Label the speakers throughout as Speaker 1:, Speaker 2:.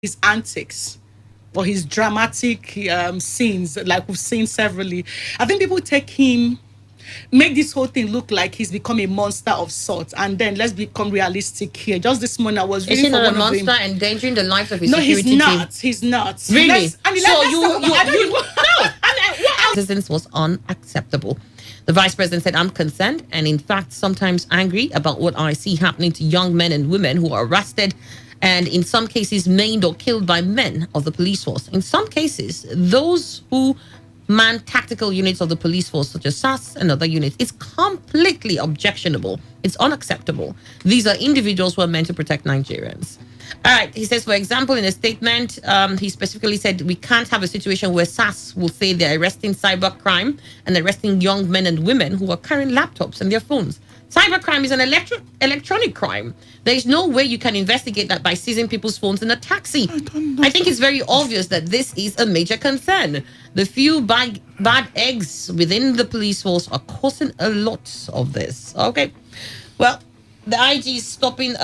Speaker 1: his antics or his dramatic scenes, like we've seen severally. I think people take him, make this whole thing look like he's become a monster of sorts. And then let's become realistic here. Just this morning, I was
Speaker 2: Is
Speaker 1: reading
Speaker 2: he
Speaker 1: for
Speaker 2: not a
Speaker 1: one of
Speaker 2: monster
Speaker 1: them.
Speaker 2: endangering the lives of his
Speaker 1: No, he's
Speaker 2: security team?
Speaker 1: not. He's not.
Speaker 2: Really? So
Speaker 1: No.
Speaker 2: what else? Citizens was unacceptable. The vice president said, "I'm concerned and in fact sometimes angry about what I see happening to young men and women who are arrested and in some cases maimed or killed by men of the police force. In some cases, those who man tactical units of the police force, such as SAS and other units, it's completely objectionable. It's unacceptable. These are individuals who are meant to protect Nigerians." All right. He says, for example, in a statement, he specifically said, "We can't have a situation where SAS will say they're arresting cybercrime and arresting young men and women who are carrying laptops and their phones. Cybercrime is an electronic crime. There is no way you can investigate that by seizing people's phones in a taxi. I think it's very obvious that this is a major concern. The few bad eggs within the police force are causing a lot of this." Okay. Well, the IG is stopping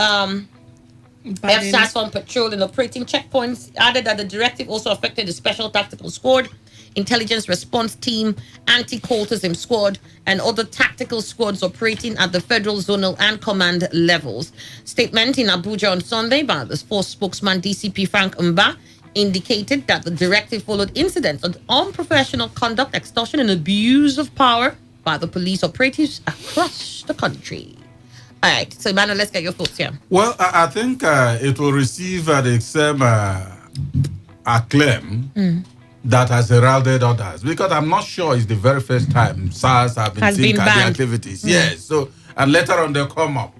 Speaker 2: FSAS on patrol and operating checkpoints. Added that the directive also affected the Special Tactical Squad, Intelligence Response Team, Anti-Cultism Squad, and other tactical squads operating at the federal, zonal, and command levels. Statement in Abuja on Sunday by the force spokesman DCP Frank Mba indicated that the directive followed incidents of unprofessional conduct, extortion, and abuse of power by the police operatives across the country. All right, so Emmanuel, let's get your thoughts here.
Speaker 3: Well, I think it will receive the same acclaim that has heralded others, because I'm not sure it's the very first time SARS have been seen at the activities. Yes, so and later on they'll come up.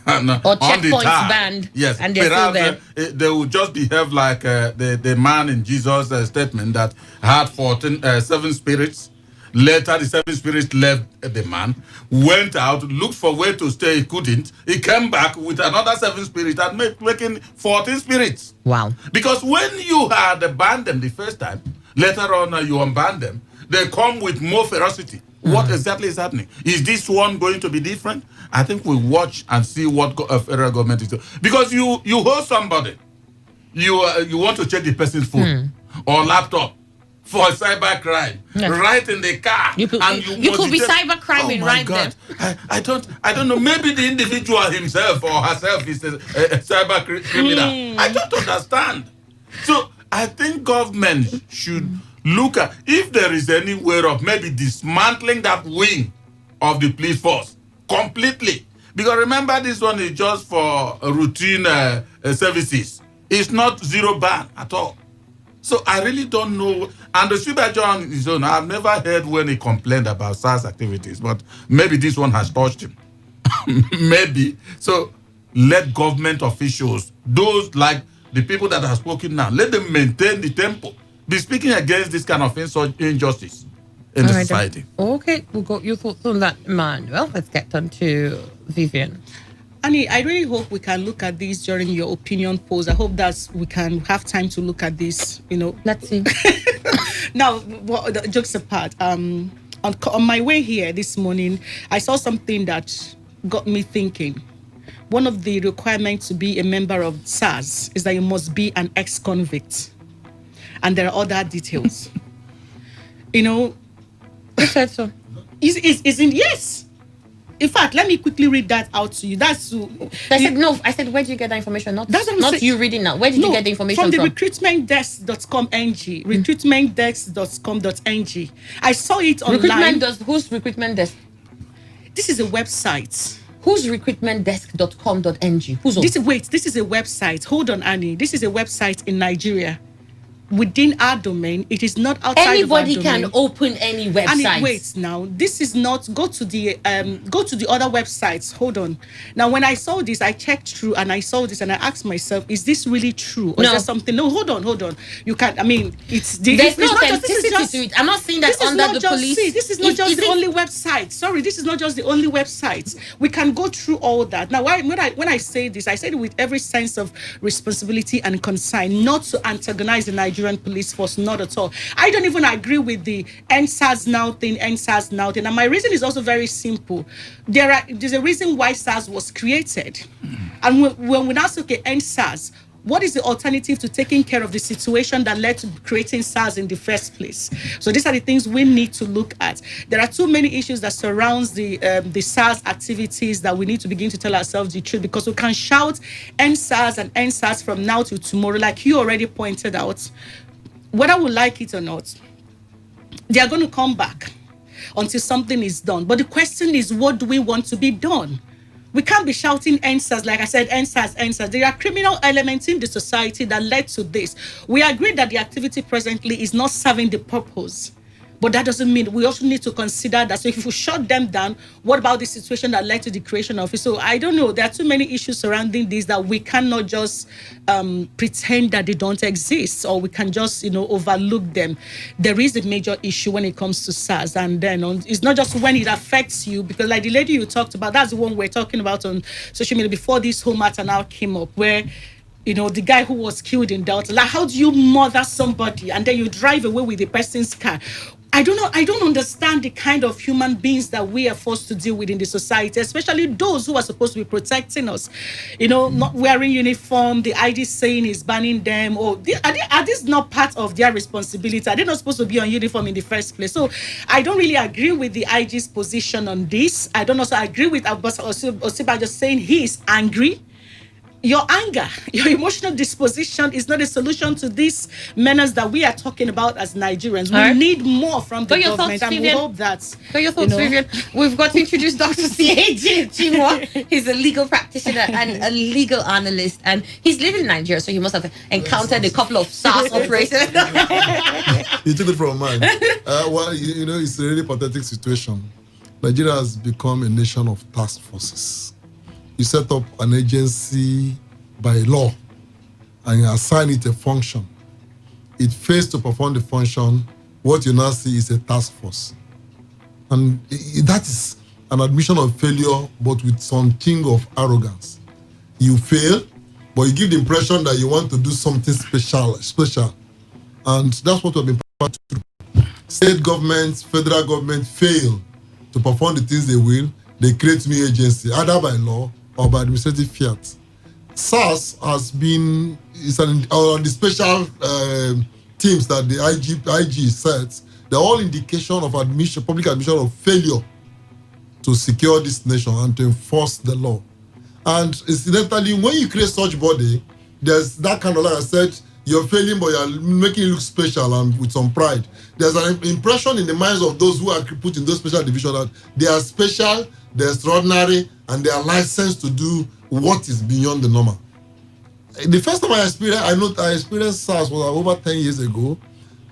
Speaker 2: Or checkpoints banned.
Speaker 3: Yes,
Speaker 2: and they're still there.
Speaker 3: They will just behave like the man in Jesus' statement that had 7 spirits. Later, the 7 spirits left the man, went out, looked for where to stay, he couldn't. He came back with another 7 spirits and making 14 spirits.
Speaker 2: Wow.
Speaker 3: Because when you had banned them the first time, later on you unban them, they come with more ferocity. What exactly is happening? Is this one going to be different? I think we watch and see what federal government is doing. Because you hold somebody, you want to check the person's phone or laptop for cyber crime, right in the car.
Speaker 2: You could be cyber crime right there.
Speaker 3: I don't know. Maybe the individual himself or herself is a cyber criminal. I don't understand. So I think government should look at if there is any way of maybe dismantling that wing of the police force completely. Because remember, this one is just for routine services. It's not zero ban at all. So I really don't know. And the supervisor on his own, I've never heard when he complained about SARS activities, but maybe this one has touched him. Maybe. So let government officials, those like the people that are spoken now, let them maintain the tempo. Be speaking against this kind of injustice in the society.
Speaker 2: Okay, we've got your thoughts on that, man. Well, let's get on to Vivian.
Speaker 1: Annie, I really hope we can look at this during your opinion polls. I hope that we can have time to look at this,
Speaker 2: Let's see.
Speaker 1: Now, jokes apart, on my way here this morning, I saw something that got me thinking. One of the requirements to be a member of SARS is that you must be an ex-convict. And there are other details.
Speaker 2: Who said so?
Speaker 1: Yes. In fact, let me quickly read that out to you.
Speaker 2: I said, where did you get that information? Not you reading now. Where did you get the information
Speaker 1: from? From the recruitmentdesk.com.ng. Recruitmentdesk.com.ng. I saw it online.
Speaker 2: Whose recruitment desk?
Speaker 1: This is a website.
Speaker 2: Whose recruitmentdesk.com.ng?
Speaker 1: This is a website. Hold on, Annie. This is a website in Nigeria. Within our domain, it is not outside
Speaker 2: anybody
Speaker 1: of our domain.
Speaker 2: Can open any website.
Speaker 1: And wait now, this is not. Go to the other websites. Hold on. Now, when I saw this, I checked through and I saw this and I asked myself, is this really true? Or is there something? No, hold on. You can't. I mean,
Speaker 2: there's no authenticity to it. I'm not saying that under the police.
Speaker 1: This is not just the only website. Sorry, this is not just the only website. We can go through all that. Now, when I say this, I say it with every sense of responsibility and concern, not to antagonize the Nigerian police force, not at all. I don't even agree with the NSAS now thing. And my reason is also very simple. There's a reason why SARS was created. And when we now say, okay, NSAS, What is the alternative to taking care of the situation that led to creating SARS in the first place? So these are the things we need to look at. There are too many issues that surrounds the SARS activities that we need to begin to tell ourselves the truth, because we can shout end SARS and end SARS from now to tomorrow, like you already pointed out. Whether we like it or not, they are going to come back until something is done. But the question is, what do we want to be done? We can't be shouting answers, like I said, answers. There are criminal elements in the society that led to this. We agree that the activity presently is not serving the purpose. But that doesn't mean we also need to consider that. So if we shut them down, what about the situation that led to the creation of it? So I don't know. There are too many issues surrounding this that we cannot just pretend that they don't exist, or we can just, overlook them. There is a major issue when it comes to SARS. And then it's not just when it affects you, because like the lady you talked about, that's the one we're talking about on social media before this whole matter now came up, where the guy who was killed in Delta. Like, how do you murder somebody and then you drive away with the person's car? I don't know. I don't understand the kind of human beings that we are forced to deal with in the society, especially those who are supposed to be protecting us. Not wearing uniform, the ID saying is banning them. Or are these not part of their responsibility? Are they not supposed to be on uniform in the first place? So I don't really agree with the IG's position on this. I don't also agree with Abbas Osiba just saying he is angry. Your anger, your emotional disposition is not a solution to these menace that we are talking about as Nigerians. We need more from the government, and we hope that.
Speaker 2: What are your thoughts, Vivian? We've got to introduce Dr. C.A.J. Chimwa. He's a legal practitioner and a legal analyst, and he's living in Nigeria, so he must have encountered a couple of SARS operations.
Speaker 4: You took it from mine. It's a really pathetic situation. Nigeria has become a nation of task forces. You set up an agency by law and you assign it a function. It fails to perform the function. What you now see is a task force. And that is an admission of failure, but with something of arrogance. You fail, but you give the impression that you want to do something special. And that's what we've been trying to do. State governments, federal government fail to perform the things they will. They create new agency, either by law or by administrative fiat. SARS has been on the special teams that the IG sets. They're all indication of public admission of failure to secure this nation and to enforce the law. And incidentally, when you create such body, there's that kind of, like I said, you're failing, but you're making it look special and with some pride. There's an impression in the minds of those who are put in those special divisions that they are special, they're extraordinary, and they are licensed to do what is beyond the normal. The first time I experienced SARS was over 10 years ago.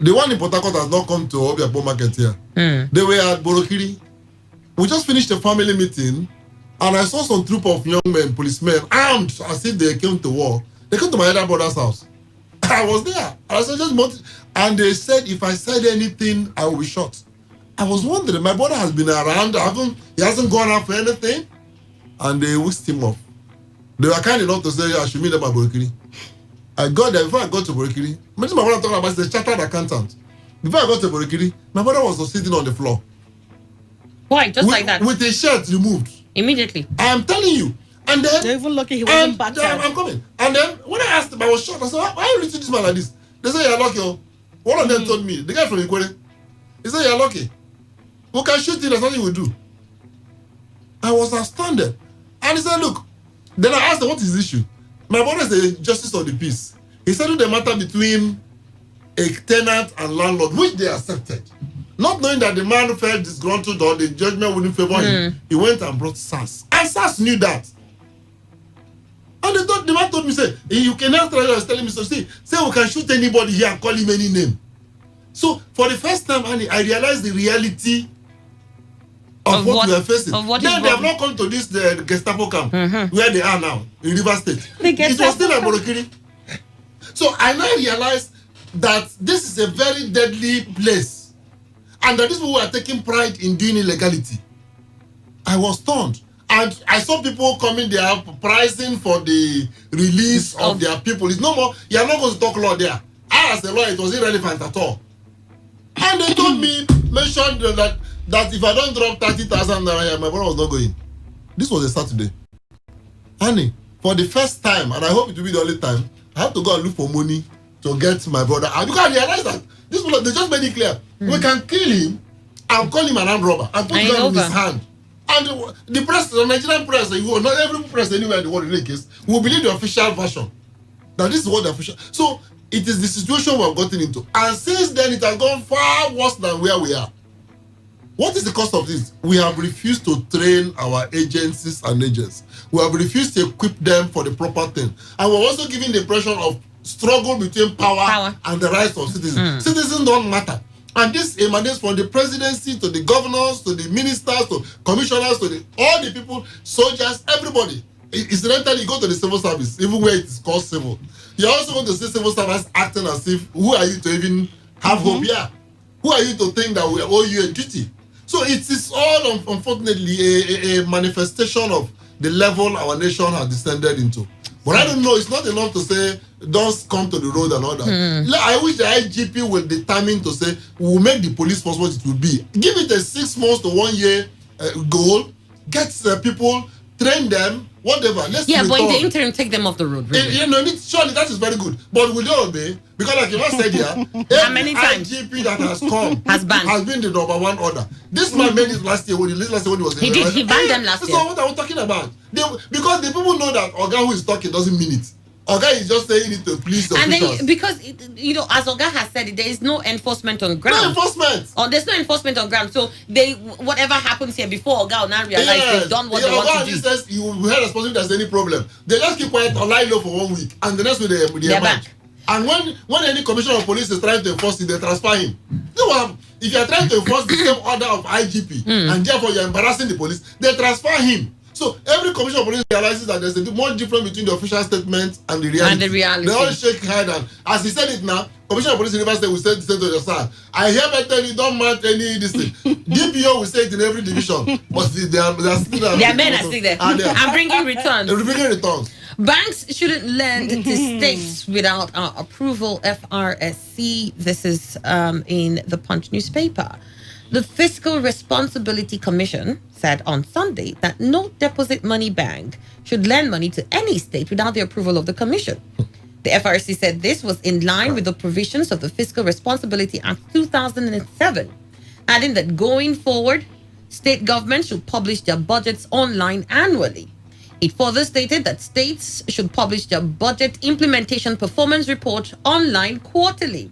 Speaker 4: The one in Port Harcourt has not come to Obiapo Market here. They were at Borokiri. We just finished a family meeting, and I saw some troop of young men, policemen, armed as if they came to war. They came to my elder brother's house. I was there. And they said, if I said anything, I will be shot. I was wondering, my brother has been around, he hasn't gone out for anything, and they whisked him off. They were kind enough to say, I should meet them at Borokiri. I got there. Before I got to Borokiri, imagine my brother talking about the chartered accountant. Before I got to Borokiri, my brother was sitting on the floor.
Speaker 2: Why? Just like that?
Speaker 4: With his shirt removed.
Speaker 2: Immediately.
Speaker 4: I am telling you. And then
Speaker 1: they're even lucky he wasn't back.
Speaker 4: I'm coming. And then when I asked him, I was shocked. I said, why are you treating this man like this? They said, you're lucky. One of them told me, the guy from Ikwere, he said, you're lucky. We can shoot you, there's nothing we do. I was astounded. And he said, look. Then I asked him, what is the issue? My brother is the justice of the peace. He settled the matter between a tenant and landlord, which they accepted. Not knowing that the man felt disgruntled or the judgment wouldn't favor him, he went and brought SARS. And SARS knew that. And the man told me, say, you can ask the was telling me, so say we can shoot anybody here and call him any name. So for the first time, I realized the reality of what we are facing. Now they have not come to this the Gestapo camp where they are now in River State. It was still at Borokiri. So I now realized that this is a very deadly place, and that these people are taking pride in doing illegality. I was stunned. And I saw people coming there pricing for the release of their people. It's no more, you're not going to talk law there. I, as a lawyer, it was irrelevant at all. And they told me, mentioned that if I don't drop 30,000 naira, my brother was not going. This was a Saturday. Honey, for the first time, and I hope it will be the only time, I have to go and look for money to get my brother. And you can realize that this people, they just made it clear. We can kill him and call him an armed robber and put gun in his hand. And the press, the Nigerian press, not every press anywhere in the world in any case, will believe the official version. Now this is what the official. So it is the situation we have gotten into. And since then, it has gone far worse than where we are. What is the cost of this? We have refused to train our agencies and agents. We have refused to equip them for the proper thing. And we're also giving the impression of struggle between power. And the rights of citizens. Citizens don't matter. And this emanates from the presidency to the governors, to the ministers, to commissioners, to all the people, soldiers, everybody. Incidentally, you go to the civil service, even where it is called civil. You're also going to see civil servants acting as if, who are you to even have hope here? Who are you to think that we owe you a duty? So it is all, unfortunately, a manifestation of the level our nation has descended into. But I don't know, it's not enough to say, don't come to the road and all that. I wish the IGP will determine to say, we'll make the police force what it will be. Give it a 6 months to 1 year goal, get people, train them, whatever. Let's
Speaker 2: but in the interim, take them off the road. Really.
Speaker 4: Surely that is very good. But will they obey? Because like you said here,
Speaker 2: how many times
Speaker 4: IGP that has come
Speaker 2: has
Speaker 4: been the number one order. This man made it last year when he was
Speaker 2: he did. He banned them last year.
Speaker 4: So what are we talking about? Because the people know that Oga who is talking doesn't mean it. Oga is just saying it to please the officials.
Speaker 2: Then, because, as Oga has said, there is no enforcement on ground.
Speaker 4: No enforcement.
Speaker 2: Or there's no enforcement on ground. So, whatever happens here before Oga will now realize they've done what they want to do.
Speaker 4: Says you will be held responsible if there's any problem. They just keep quiet or lie low for 1 week. And the next week they're back. And when any commissioner of police is trying to enforce it, they transfer him. If you are trying to enforce the same order of IGP, and therefore you're embarrassing the police, they transfer him. So every commissioner of police realizes that there's a more difference between the official statement and the reality. They all shake head, and as he said it now, commissioner of police in River State will say the same to your son. I hereby tell you, don't mount any this thing. DPO will say it in every division, but they are still there.
Speaker 2: Their men are still there. I'm bringing returns.
Speaker 4: They're bringing returns.
Speaker 2: Banks shouldn't lend to states without our approval, FRSC. This is in the Punch newspaper. The Fiscal Responsibility Commission said on Sunday that no deposit money bank should lend money to any state without the approval of the commission. The FRC said this was in line with the provisions of the Fiscal Responsibility Act 2007, adding that going forward, state governments should publish their budgets online annually. It further stated that states should publish their budget implementation performance report online quarterly.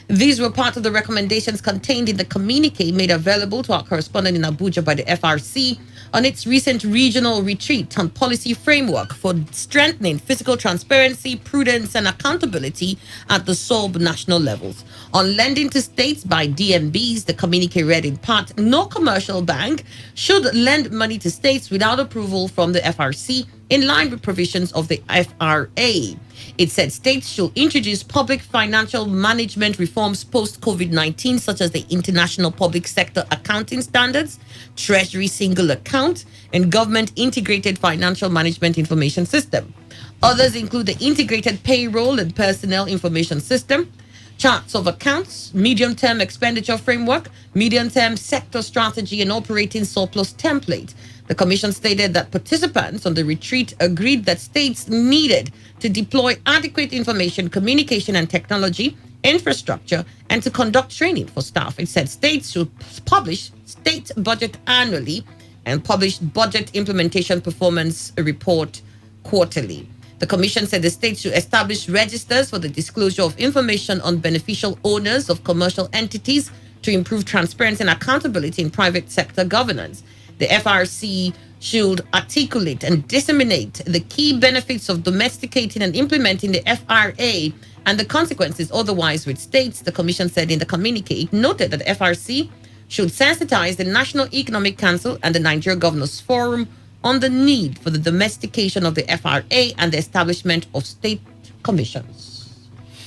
Speaker 2: These were part of the recommendations contained in the communique made available to our correspondent in Abuja by the FRC on its recent regional retreat on policy framework for strengthening fiscal transparency, prudence, and accountability at the sub-national levels. On lending to states by DMBs, the communique read in part, no commercial bank should lend money to states without approval from the FRC in line with provisions of the FRA. It said states should introduce public financial management reforms post-COVID-19, such as the International Public Sector Accounting Standards, Treasury Single Account, and Government Integrated Financial Management Information System. Others include the Integrated Payroll and Personnel Information System, charts of accounts, medium-term expenditure framework, medium-term sector strategy, and operating surplus template. The commission stated that participants on the retreat agreed that states needed to deploy adequate information, communication, and technology infrastructure and to conduct training for staff. It said states should publish state budget annually and publish budget implementation performance report quarterly. The commission said the states should establish registers for the disclosure of information on beneficial owners of commercial entities to improve transparency and accountability in private sector governance. The FRC should articulate and disseminate the key benefits of domesticating and implementing the FRA and the consequences otherwise with states, the commission said in the communique. It noted that the FRC should sensitize the National Economic Council and the Nigeria Governors Forum on the need for the domestication of the FRA and the establishment of state commissions.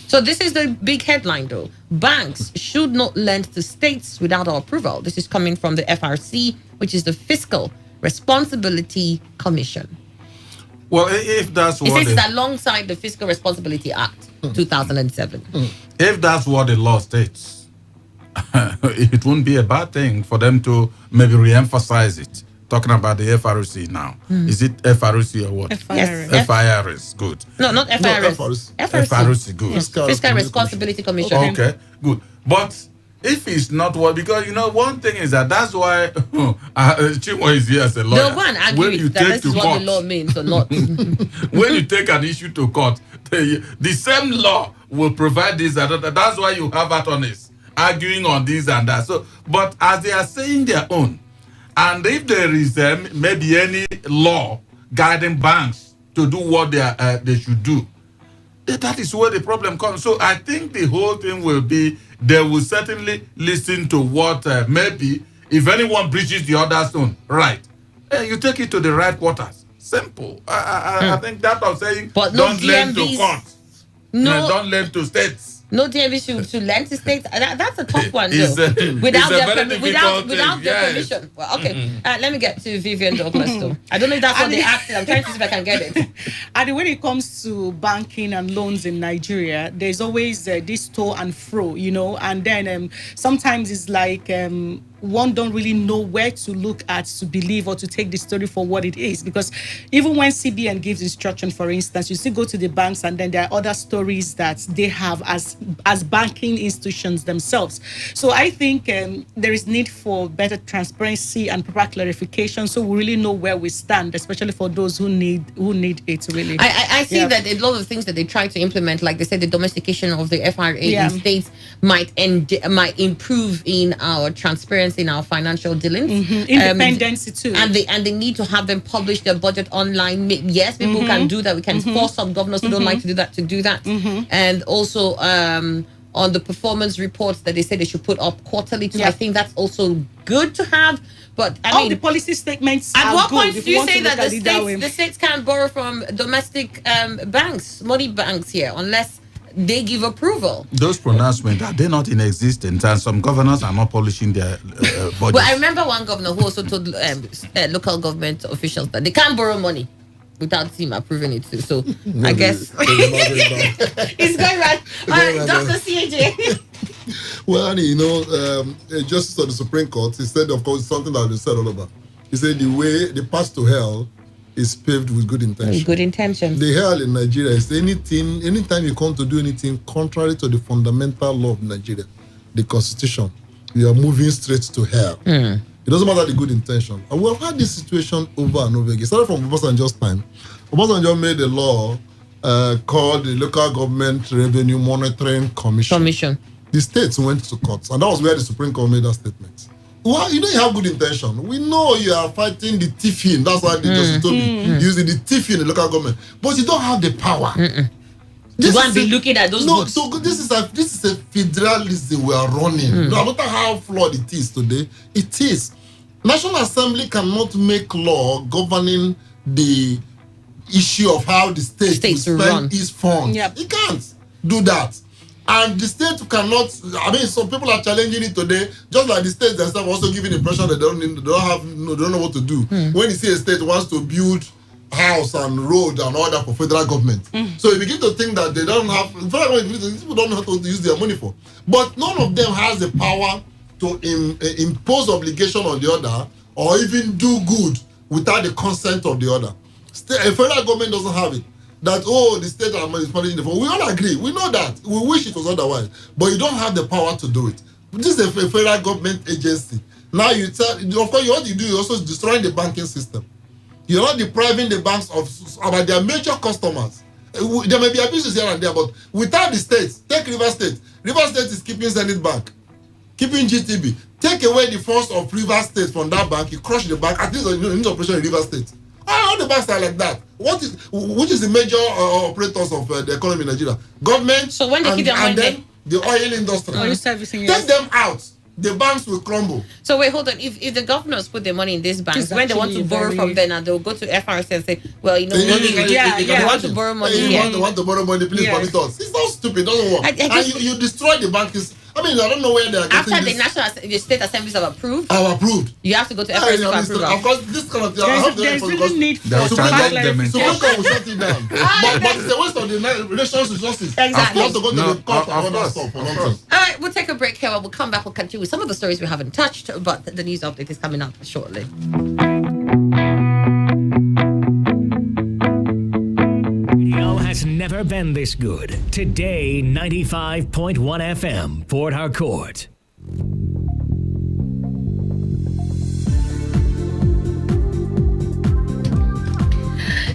Speaker 2: So this is the big headline, though. Banks should not lend to states without our approval. This is coming from the FRC, which is the Fiscal Responsibility Commission.
Speaker 3: Well, if that's what...
Speaker 2: It says it's alongside the Fiscal Responsibility Act, 2007.
Speaker 3: If that's what the law states, it wouldn't be a bad thing for them to maybe re-emphasize it talking about the FRC now. Is it FRC or what?
Speaker 1: FIRS.
Speaker 3: FIRS, good.
Speaker 2: No, not FIRS.
Speaker 4: FRS.
Speaker 3: FRC, good.
Speaker 2: Fiscal Responsibility Commission.
Speaker 3: Okay, good. But if it's not what, because one thing is that's why Chinwe is here as a lawyer.
Speaker 2: No one agrees that this is what the law means or not.
Speaker 3: When you take an issue to court, the same law will provide this and that. That's why you have attorneys arguing on this and that. So, but as they are saying their own, and if there is maybe any law guiding banks to do what they should do, that is where the problem comes. So I think the whole thing will be they will certainly listen to what maybe if anyone breaches the other's own right, you take it to the right quarters. Simple. I think that I'm saying.
Speaker 2: But
Speaker 3: don't lend to courts.
Speaker 2: No,
Speaker 3: don't lend to states.
Speaker 2: No DMV should lend to states. That's a tough one,
Speaker 3: It's
Speaker 2: though. Without their
Speaker 3: yes.
Speaker 2: permission. Well, okay. Let me get to Vivian Douglas, though. I don't know if that's what they asked. I'm trying to see if I can get it.
Speaker 1: And when it comes to banking and loans in Nigeria, there's always this to and fro, and then sometimes it's like one don't really know where to look at to believe or to take the story for what it is, because even when CBN gives instruction, for instance, you still go to the banks and then there are other stories that they have as banking institutions themselves. So I think there is need for better transparency and proper clarification, so we really know where we stand, especially for those who need it really.
Speaker 2: I see that a lot of things that they try to implement, like they said, the domestication of the FRA in states might improve in our transparency in our financial dealings,
Speaker 1: independency too,
Speaker 2: and they need to have them publish their budget online. Yes, people can do that. We can force some governors who don't like to do that, and also on the performance reports that they say they should put up quarterly too. I think that's also good to have. But I mean,
Speaker 1: the policy statements.
Speaker 2: At what point
Speaker 1: do
Speaker 2: you say that the states can't borrow from domestic banks, money banks here, unless they give approval?
Speaker 3: Those pronouncements, are they not in existence? And some governors are not publishing their budgets.
Speaker 2: Well, I remember one governor who also told local government officials that they can't borrow money without him approving it too. So I guess it's going right. All right, Dr. CAJ.
Speaker 4: Well, Annie, Justice of the Supreme Court, he said, of course, something that we said all over. He said the path to hell is paved with good intention.
Speaker 2: Good intentions.
Speaker 4: The hell in Nigeria is anytime you come to do anything contrary to the fundamental law of Nigeria, the Constitution, you are moving straight to hell. It doesn't matter the good intention. And we have had this situation over and over again. Started from Obasanjo's time. Obasanjo made a law called the Local Government Revenue Monitoring Commission. The states went to court, and that was where the Supreme Court made that statement. Well, you have good intention. We know you are fighting the thieving. That's why they just told me using the thieving in the local government, but you don't have the power.
Speaker 2: You won't be looking at those books.
Speaker 4: So this is a federalism we are running. No matter how flawed it is today, it is. National Assembly cannot make law governing the issue of how the state will spend its funds. It can't do that. And the state cannot. Some people are challenging it today, just like the states themselves also giving the impression that they don't know what to do. When you see a state wants to build house and road and all that for federal government, so you begin to think that they don't have. People don't know how to use their money for. But none of them has the power to impose obligation on the other or even do good without the consent of the other. A federal government doesn't have it. That the state is managing the fund. We all agree. We know that. We wish it was otherwise, but you don't have the power to do it. This is a federal government agency. Now you tell, of course, what you do is also destroying the banking system. You're not depriving the banks of about their major customers. There may be abuses here and there, but without the states, take River State. River State is keeping Zenith Bank, keeping GTB. Take away the funds of River State from that bank, you crush the bank. At least in operation in River State. All the banks are like that. Which is the major operators of the economy in Nigeria? Government.
Speaker 2: So when they keep their money,
Speaker 4: and then the oil industry. Take them out. The banks will crumble.
Speaker 2: So wait, hold on. If the governors put their money in these banks, when they want to borrow from them, and they'll go to FRC and say, well, they want to borrow money here.
Speaker 4: They want to borrow money, please permit us. It's not stupid. It doesn't work. And you destroy the banks. I don't know where they are getting
Speaker 2: after the state assemblies have approved. You have to go to FRC for approval.
Speaker 4: Of course, this kind of thing.
Speaker 1: There's really need for
Speaker 4: Supreme Court will shut it down. But it's a waste of the relations resources.
Speaker 2: Exactly.
Speaker 4: You have to go to the court and other stuff for nonsense.
Speaker 2: All right, we'll take a break here. We'll come back. We'll continue with some of the stories we haven't touched, but the news update is coming up shortly.
Speaker 5: never been this good. Today, 95.1 FM, Port Harcourt.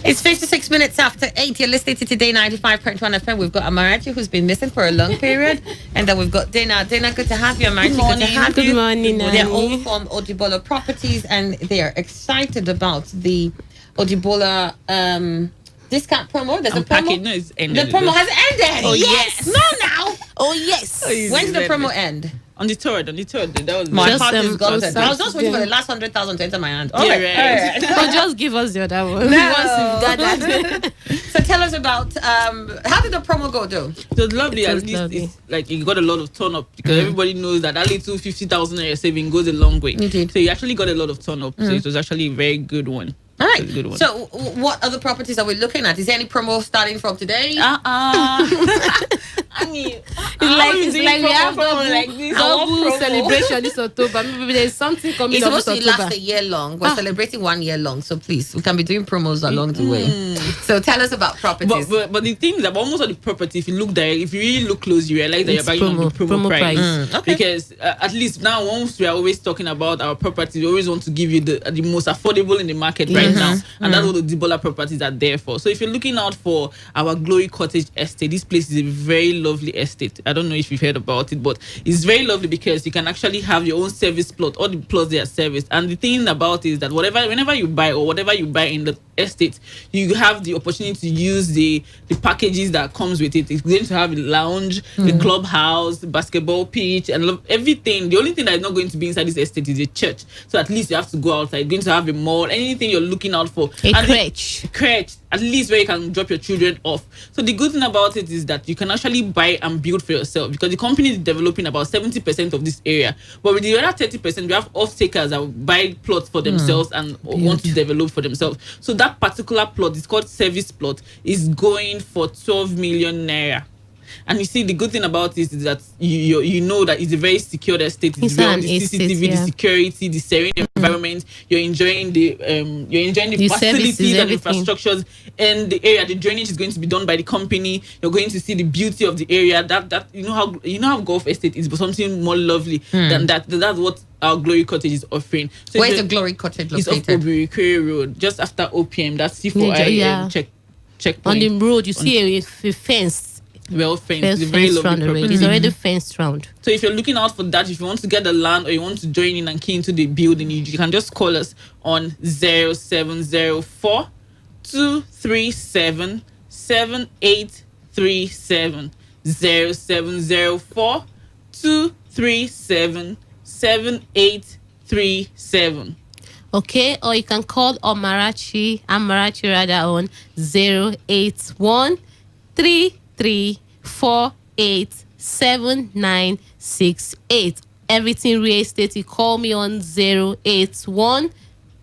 Speaker 2: It's 56 minutes after 8. You're listening to Today 95.1 FM. We've got Amarachi, who's been missing for a long period. And then we've got Dana. Dana, good to have you. Amarachi, good to have you.
Speaker 6: Good morning,
Speaker 2: They're all
Speaker 6: Nani.
Speaker 2: from Odibola Properties, and they are excited about the Odibola discount promo. There's a promo.
Speaker 7: Package, no, it's ended.
Speaker 2: The promo has ended.
Speaker 6: Oh,
Speaker 2: yes.
Speaker 6: yes.
Speaker 2: No, now.
Speaker 6: Oh, yes.
Speaker 2: When did the promo end?
Speaker 7: On the third. That was
Speaker 2: My
Speaker 6: Just,
Speaker 2: heart is gone.
Speaker 6: just
Speaker 2: I was just waiting for
Speaker 6: yeah.
Speaker 2: the last 100,000 to enter my hand.
Speaker 7: Yeah,
Speaker 2: All
Speaker 7: right.
Speaker 2: right.
Speaker 6: Oh, just give us the other one.
Speaker 2: No.
Speaker 6: Once you've done that.
Speaker 2: So tell us about how did the promo go, though?
Speaker 7: It was lovely.
Speaker 6: It
Speaker 7: At
Speaker 6: was
Speaker 7: least
Speaker 6: lovely.
Speaker 7: it's like you got a lot of turn up because everybody knows that little 50,000 naira saving goes a long way.
Speaker 2: Indeed.
Speaker 7: So you actually got a lot of turn up. So it was actually a very good one.
Speaker 2: All right.
Speaker 7: It was a good one.
Speaker 2: So what other properties are we looking at? Is there any promo starting from today?
Speaker 7: I mean,
Speaker 6: It's like we have double
Speaker 2: promo.
Speaker 6: celebration this October. Maybe there's something coming
Speaker 2: It's
Speaker 6: up
Speaker 2: supposed
Speaker 6: this
Speaker 2: to last
Speaker 6: October.
Speaker 2: a year long. We're celebrating 1 year long. So please, we can be doing promos along the way. So tell us about properties.
Speaker 7: but the thing is that almost all the property, if you look there, if you really look close, you realize that
Speaker 6: It's
Speaker 7: you're buying on the promo price.
Speaker 2: Okay.
Speaker 7: Because at least now, once we are always talking about our properties, we always want to give you the most affordable in the market right now, and that's what the Dibola properties are there for. So if you're looking out for our Glory Cottage estate, this place is a very lovely estate. I don't know if you've heard about it, but it's very lovely because you can actually have your own service plot. All the plots they are serviced, and the thing about it is that whenever you buy or whatever you buy in the estate, you have the opportunity to use the packages that comes with it. It's going to have a lounge, the clubhouse, the basketball pitch, and everything. The only thing that is not going to be inside this estate is a church. So at least you have to go outside. You're going to have a mall, anything you're looking out for.
Speaker 6: A
Speaker 7: And
Speaker 6: crèche.
Speaker 7: At least where you can drop your children off. So the good thing about it is that you can actually buy and build for yourself because the company is developing about 70% of this area. But with the other 30%, we have off-takers that will buy plots for themselves and want to develop for themselves. So that particular plot is called service plot, is going for 12 million naira. And you see, the good thing about this is that you know that it's a very secure estate. It's
Speaker 6: It's
Speaker 7: very
Speaker 6: an
Speaker 7: the
Speaker 6: estate,
Speaker 7: CCTV, the
Speaker 6: yeah.
Speaker 7: security, the serene environment. You're enjoying the
Speaker 6: The
Speaker 7: facilities
Speaker 6: services,
Speaker 7: and
Speaker 6: everything.
Speaker 7: infrastructures and the area. The drainage is going to be done by the company. You're going to see the beauty of the area. That you know how golf estate is, but something more lovely than that. That's what our Glory Cottage is offering. So
Speaker 2: Where's
Speaker 7: it's
Speaker 2: the Glory Cottage
Speaker 7: It's off
Speaker 2: located?
Speaker 7: Obirikwe Road, just after OPM. That's C4I
Speaker 6: Yeah.
Speaker 7: checkpoint.
Speaker 6: On the road, you see a fence.
Speaker 7: Well fenced. It's a very
Speaker 6: Fenced round
Speaker 7: lovely
Speaker 6: already.
Speaker 7: property.
Speaker 6: It's already fenced round.
Speaker 7: So if you're looking out for that, if you want to get the land or you want to join in and key into the building, you can just call us on 0704 237 7837. 0704 237 7837.
Speaker 6: Okay, or you can call Amarachi rather on 081 33487968. Everything real estate, you call me on 081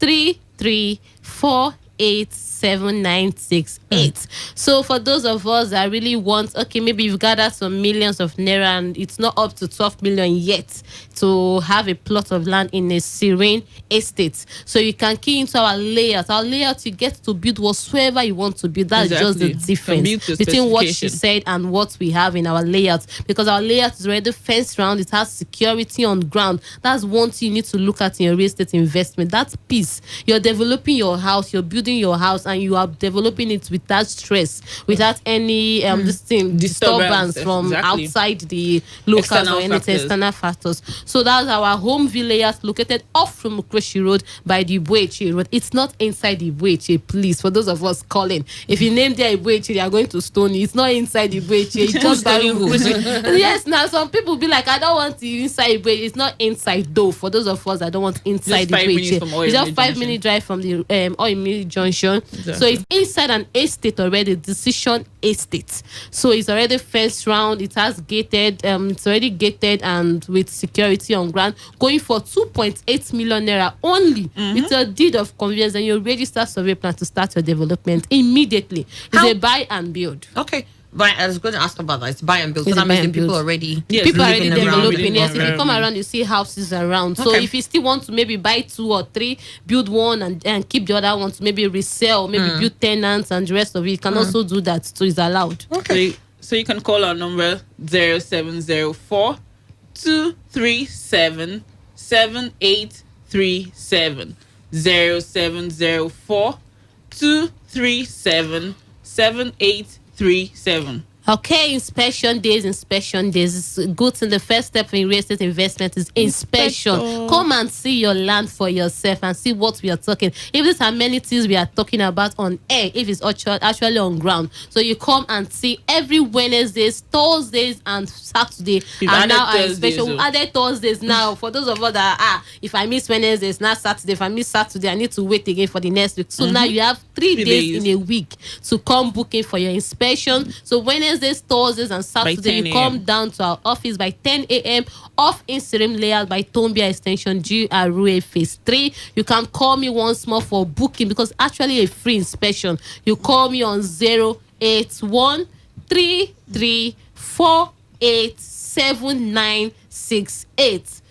Speaker 6: 33487968. So for those of us that really want, okay, maybe you've gathered some millions of naira and it's not up to 12 million yet to have a plot of land in a serene estate. So you can key into our layout. Our layout, you get to build whatsoever you want to build. That's just the
Speaker 7: Exactly. Can build
Speaker 6: difference
Speaker 7: to
Speaker 6: between what she
Speaker 7: specification.
Speaker 6: said and what we have in our layout. Because our layout is already fenced round. It has security on ground. That's one thing you need to look at in your real estate investment. That's peace. You're developing your house, you're building your house, and you are developing it without stress, without any disturbance from
Speaker 7: Exactly.
Speaker 6: outside the locals
Speaker 7: External
Speaker 6: or anything,
Speaker 7: factors.
Speaker 6: external factors. So that's our home view layout located off from Mukreshi Road by the Ibuechi Road. It's not inside the Ibuechi, please. For those of us calling, if you name there Ibuechi, they are going to stone you. It's not inside the Ibuechi. It's just by Mukreshi. Yes, now some people be like, I don't want the inside Ibuechi. It's not inside though. For those of us that don't want inside
Speaker 7: Just 5 minutes from
Speaker 6: Ibuechi, it's just
Speaker 7: Oyemele
Speaker 6: 5
Speaker 7: Junction.
Speaker 6: minute drive from the Oyemele Junction. So it's inside an estate already, decision estate. So it's already fenced round. It has gated. It's already gated and with security on ground. Going for 2.8 million naira only. It's a deed of convenience, and you register survey plan to start your development immediately. It's
Speaker 2: How-
Speaker 6: a buy and build.
Speaker 2: Okay. I was going to ask about that. It's buy and build. So
Speaker 6: It's a
Speaker 2: that means
Speaker 6: buy
Speaker 2: the
Speaker 6: and
Speaker 2: people
Speaker 6: build.
Speaker 2: already
Speaker 7: Yes,
Speaker 6: People are
Speaker 2: living
Speaker 6: already
Speaker 2: around.
Speaker 6: developing. Yes, if you
Speaker 7: around.
Speaker 6: come around, you see houses around. So
Speaker 2: Okay.
Speaker 6: if you still want to maybe buy 2 or 3, build one and keep the other one to maybe resell, maybe build tenants and the rest of it, you can also do that. So it's allowed.
Speaker 7: So you can call our number 0704 237 7837. 0704 237 7837.
Speaker 6: Okay, inspection days. It's good thing. The first step in real estate investment is inspection. Come and see your land for yourself and see what we are talking. If these amenities we are talking about on air, if it's actually on ground. So you come and see every Wednesdays, Thursdays, and Saturday.
Speaker 7: We've
Speaker 6: And
Speaker 7: added
Speaker 6: now our
Speaker 7: Thursdays,
Speaker 6: inspection.
Speaker 7: so.
Speaker 6: We added Thursdays now. For those of us that if I miss Wednesdays, not Saturday. If I miss Saturday, I need to wait again for the next week. So now you have 3
Speaker 7: 3
Speaker 6: days
Speaker 7: days.
Speaker 6: in a week to come book in for your inspection. So Wednesdays, Thursdays, and Saturday,
Speaker 7: 10
Speaker 6: you
Speaker 7: a.m.
Speaker 6: come down to our office by 10 a.m. off Inserim Layout by Tombia Extension, GRA Phase 3. You can call me once more for booking because actually a free inspection. You call me on 081 3348 7968.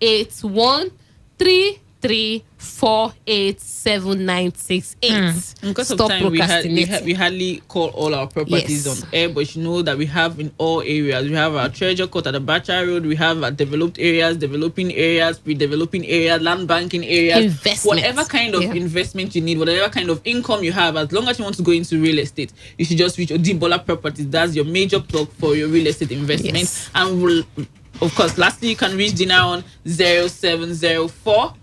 Speaker 6: 081 3348 7968.
Speaker 7: Because
Speaker 6: Stop
Speaker 7: of time, we
Speaker 6: procrastinating.
Speaker 7: hardly call all our properties
Speaker 6: Yes.
Speaker 7: on air, but you know that we have in all areas. We have our treasure court at the Bacha Road. We have our developed areas, developing areas, pre-developing areas, land banking areas.
Speaker 6: Investment.
Speaker 7: Whatever kind of investment you need, whatever kind of income you have, as long as you want to go into real estate, you should just reach Odibola Properties. That's your major plug for your real estate investment.
Speaker 6: Yes.
Speaker 7: And of course, lastly, you can reach Dina on 0704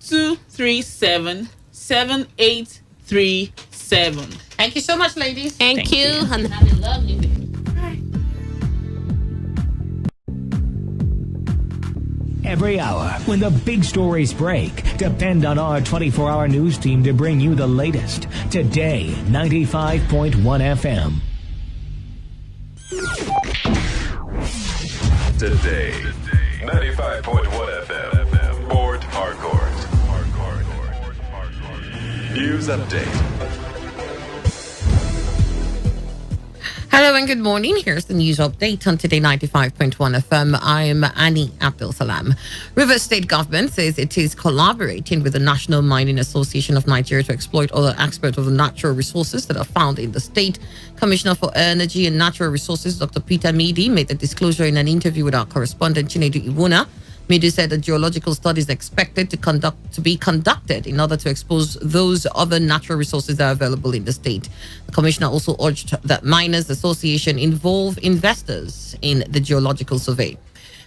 Speaker 7: 237 7837.
Speaker 2: Thank you so much, ladies.
Speaker 6: Thank you, and have a lovely week.
Speaker 5: Every hour, when the big stories break, depend on our 24-hour news team to bring you the latest. Today, 95.1 FM.
Speaker 8: Today, 95.1 FM, Port Harcourt. News update.
Speaker 2: Hello and good morning. Here's the news update on Today 95.1 FM. I'm Annie Abdul Salam. Rivers State Government says it is collaborating with the National Mining Association of Nigeria to exploit other aspects of the natural resources that are found in the state. Commissioner for Energy and Natural Resources, Dr. Peter Midi, made the disclosure in an interview with our correspondent, Chinedu Iwuna. Midi said that geological studies are expected to be conducted in order to expose those other natural resources that are available in the state. The commissioner also urged that Miners Association involve investors in the geological survey.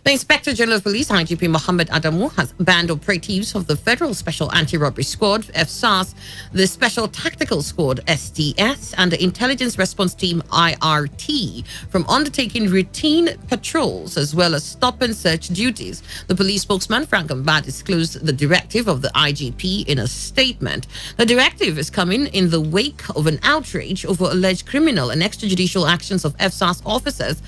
Speaker 2: The Inspector General of Police, IGP Mohammed Adamu, has banned operatives of the Federal Special Anti-Robbery Squad, FSAS, the Special Tactical Squad, STS, and the Intelligence Response Team, IRT, from undertaking routine patrols as well as stop and search duties. The police spokesman, Frank Mba, disclosed the directive of the IGP in a statement. The directive is coming in the wake of an outrage over alleged criminal and extrajudicial actions of FSAS officers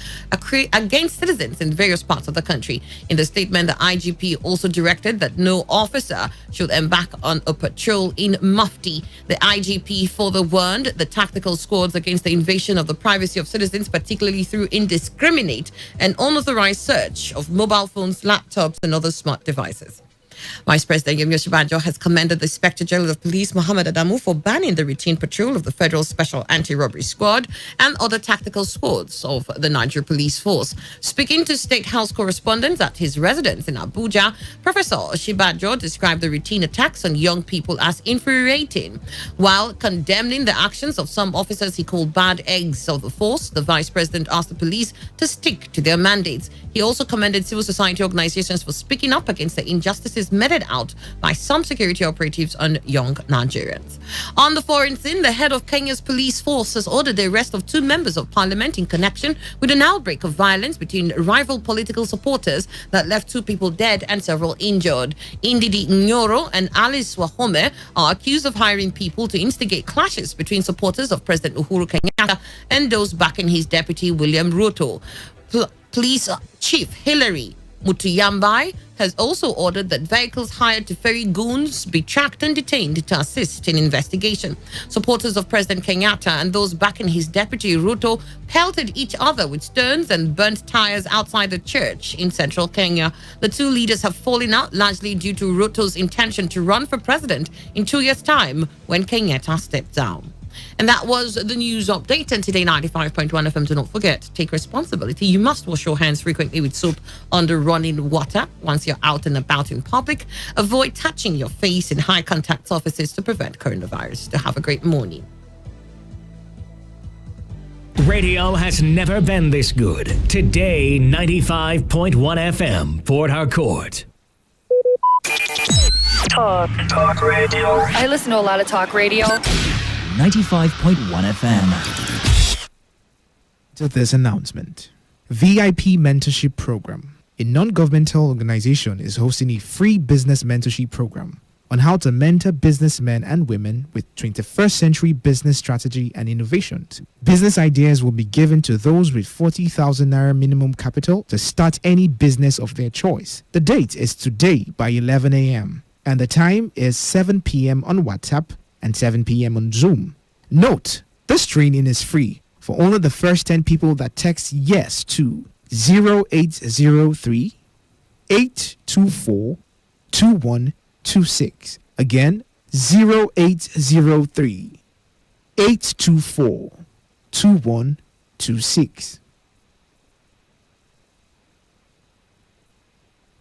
Speaker 2: against citizens in various parts of the country. In the statement, the IGP also directed that no officer should embark on a patrol in Mufti. The IGP further warned the tactical squads against the invasion of the privacy of citizens, particularly through indiscriminate and unauthorized search of mobile phones, laptops, and other smart devices. Vice President Yemi Osinbajo has commended the Inspector General of Police, Mohammed Adamu, for banning the routine patrol of the Federal Special Anti-Robbery Squad and other tactical squads of the Nigeria Police Force. Speaking to State House correspondents at his residence in Abuja, Professor Osinbajo described the routine attacks on young people as infuriating. While condemning the actions of some officers he called bad eggs of the force, the Vice President asked the police to stick to their mandates. He also commended civil society organizations for speaking up against the injustices meted out by some security operatives on young Nigerians. On the foreign scene, the head of Kenya's police force has ordered the arrest of 2 members of parliament in connection with an outbreak of violence between rival political supporters that left 2 people dead and several injured. Indidi Nyoro and Alice Wahome are accused of hiring people to instigate clashes between supporters of President Uhuru Kenyatta and those backing his deputy William Ruto. Police Chief Hilary Mutuyambai has also ordered that vehicles hired to ferry goons be tracked and detained to assist in investigation. Supporters of President Kenyatta and those backing his deputy Ruto pelted each other with stones and burnt tires outside the church in central Kenya. The two leaders have fallen out largely due to Ruto's intention to run for president in 2 years' time when Kenyatta stepped down. And that was the news update. And today, 95.1 FM, do not forget, take responsibility. You must wash your hands frequently with soap under running water once you're out and about in public. Avoid touching your face in high contact surfaces to prevent coronavirus. To have a great morning.
Speaker 5: Radio has never been this good. Today, 95.1 FM, Port Harcourt.
Speaker 9: Talk radio. I listen to a lot of talk radio.
Speaker 10: 95.1 FM.
Speaker 11: To this announcement, VIP Mentorship Program. A non-governmental organization is hosting a free business mentorship program on how to mentor businessmen and women with 21st century business strategy and innovations. Business ideas will be given to those with 40,000 naira minimum capital to start any business of their choice. The date is today by 11 a.m. and the time is 7 p.m. on WhatsApp and 7 p.m. on Zoom. Note, this training is free for only the first 10 people that text yes to 0803 824 2126. Again, 0803 824 2126.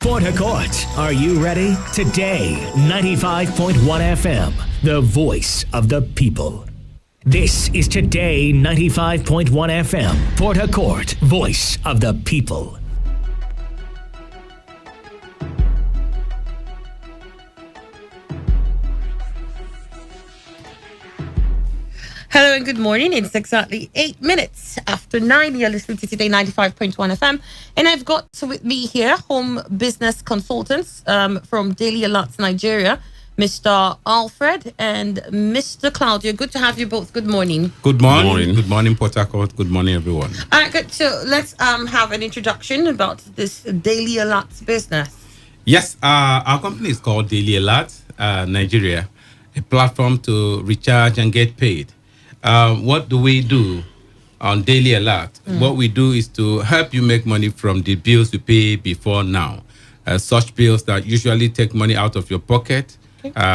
Speaker 5: Port Harcourt, are you ready? Today, 95.1 FM, the voice of the people. This is Today 95.1 FM, Port Harcourt, voice of the people.
Speaker 2: Hello and good morning. It's exactly 8 minutes after 9. You're listening to Today 95.1 FM. And I've got with me here home business consultants from Daily Alerts Nigeria, Mr. Alfred and Mr. Claudio. Good to have you both. Good morning.
Speaker 3: Good morning. Good morning, Port Harcourt. Good morning, everyone.
Speaker 2: All right, good. So let's have an introduction about this Daily Alerts business.
Speaker 3: Yes, our company is called Daily Alerts Nigeria, a platform to recharge and get paid. What do we do on Daily Alert? What we do is to help you make money from the bills you pay before now. Such bills that usually take money out of your pocket.